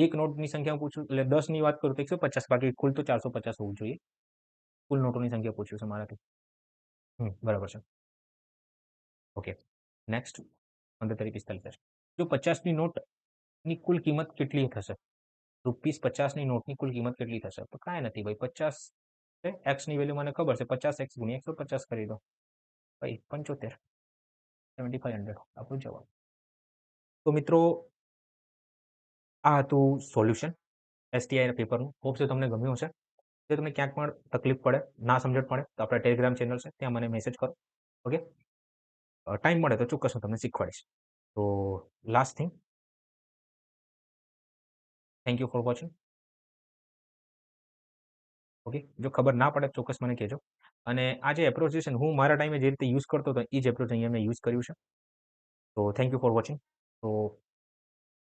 એક નોટની સંખ્યા પૂછું એટલે 10 ની વાત કરું તો 150, બાકી કુલ તો 450 હોવું જોઈએ. કુલ નોટોની સંખ્યા પૂછ્યું છે મારાથી. બરાબર છે. ઓકે, નેક્સ્ટ 45 જો 50ની નોટની કુલ કિંમત કેટલી થશે? ₹50 ની નોટની કુલ કિંમત કેટલી થશે? તો કાંઈ નથી ભાઈ, 50 છે. X ની વેલ્યુ મને ખબર છે, 50X ગુણ્યા 150 કરી દો ભાઈ, 75 7500 આપણો જવાબ. તો મિત્રો આ હતું સોલ્યુશન STI પેપરનું. હોપ સો તમને ગમ્યું હશે. જો તમને ક્યાંક પણ તકલીફ પડે, ના સમજણ પડે તો આપણા ટેલિગ્રામ ચેનલ છે, ત્યાં મને મેસેજ કરો. ઓકે, ટાઈમ મળે તો ચોક્કસ હું તમને શીખવાડીશ. તો last thing, thank you for watching. Okay, જો ખબર ના પડે ચોક્કસ મને કહેજો. અને આ જે એપ્રોચ છે ને હું મારા ટાઈમે જે રીતે યુઝ કરતો હતો એ જ એપ્રોચ અહીંયા મેં યુઝ કર્યું છે. તો થેન્ક યુ ફોર વોચિંગ. તો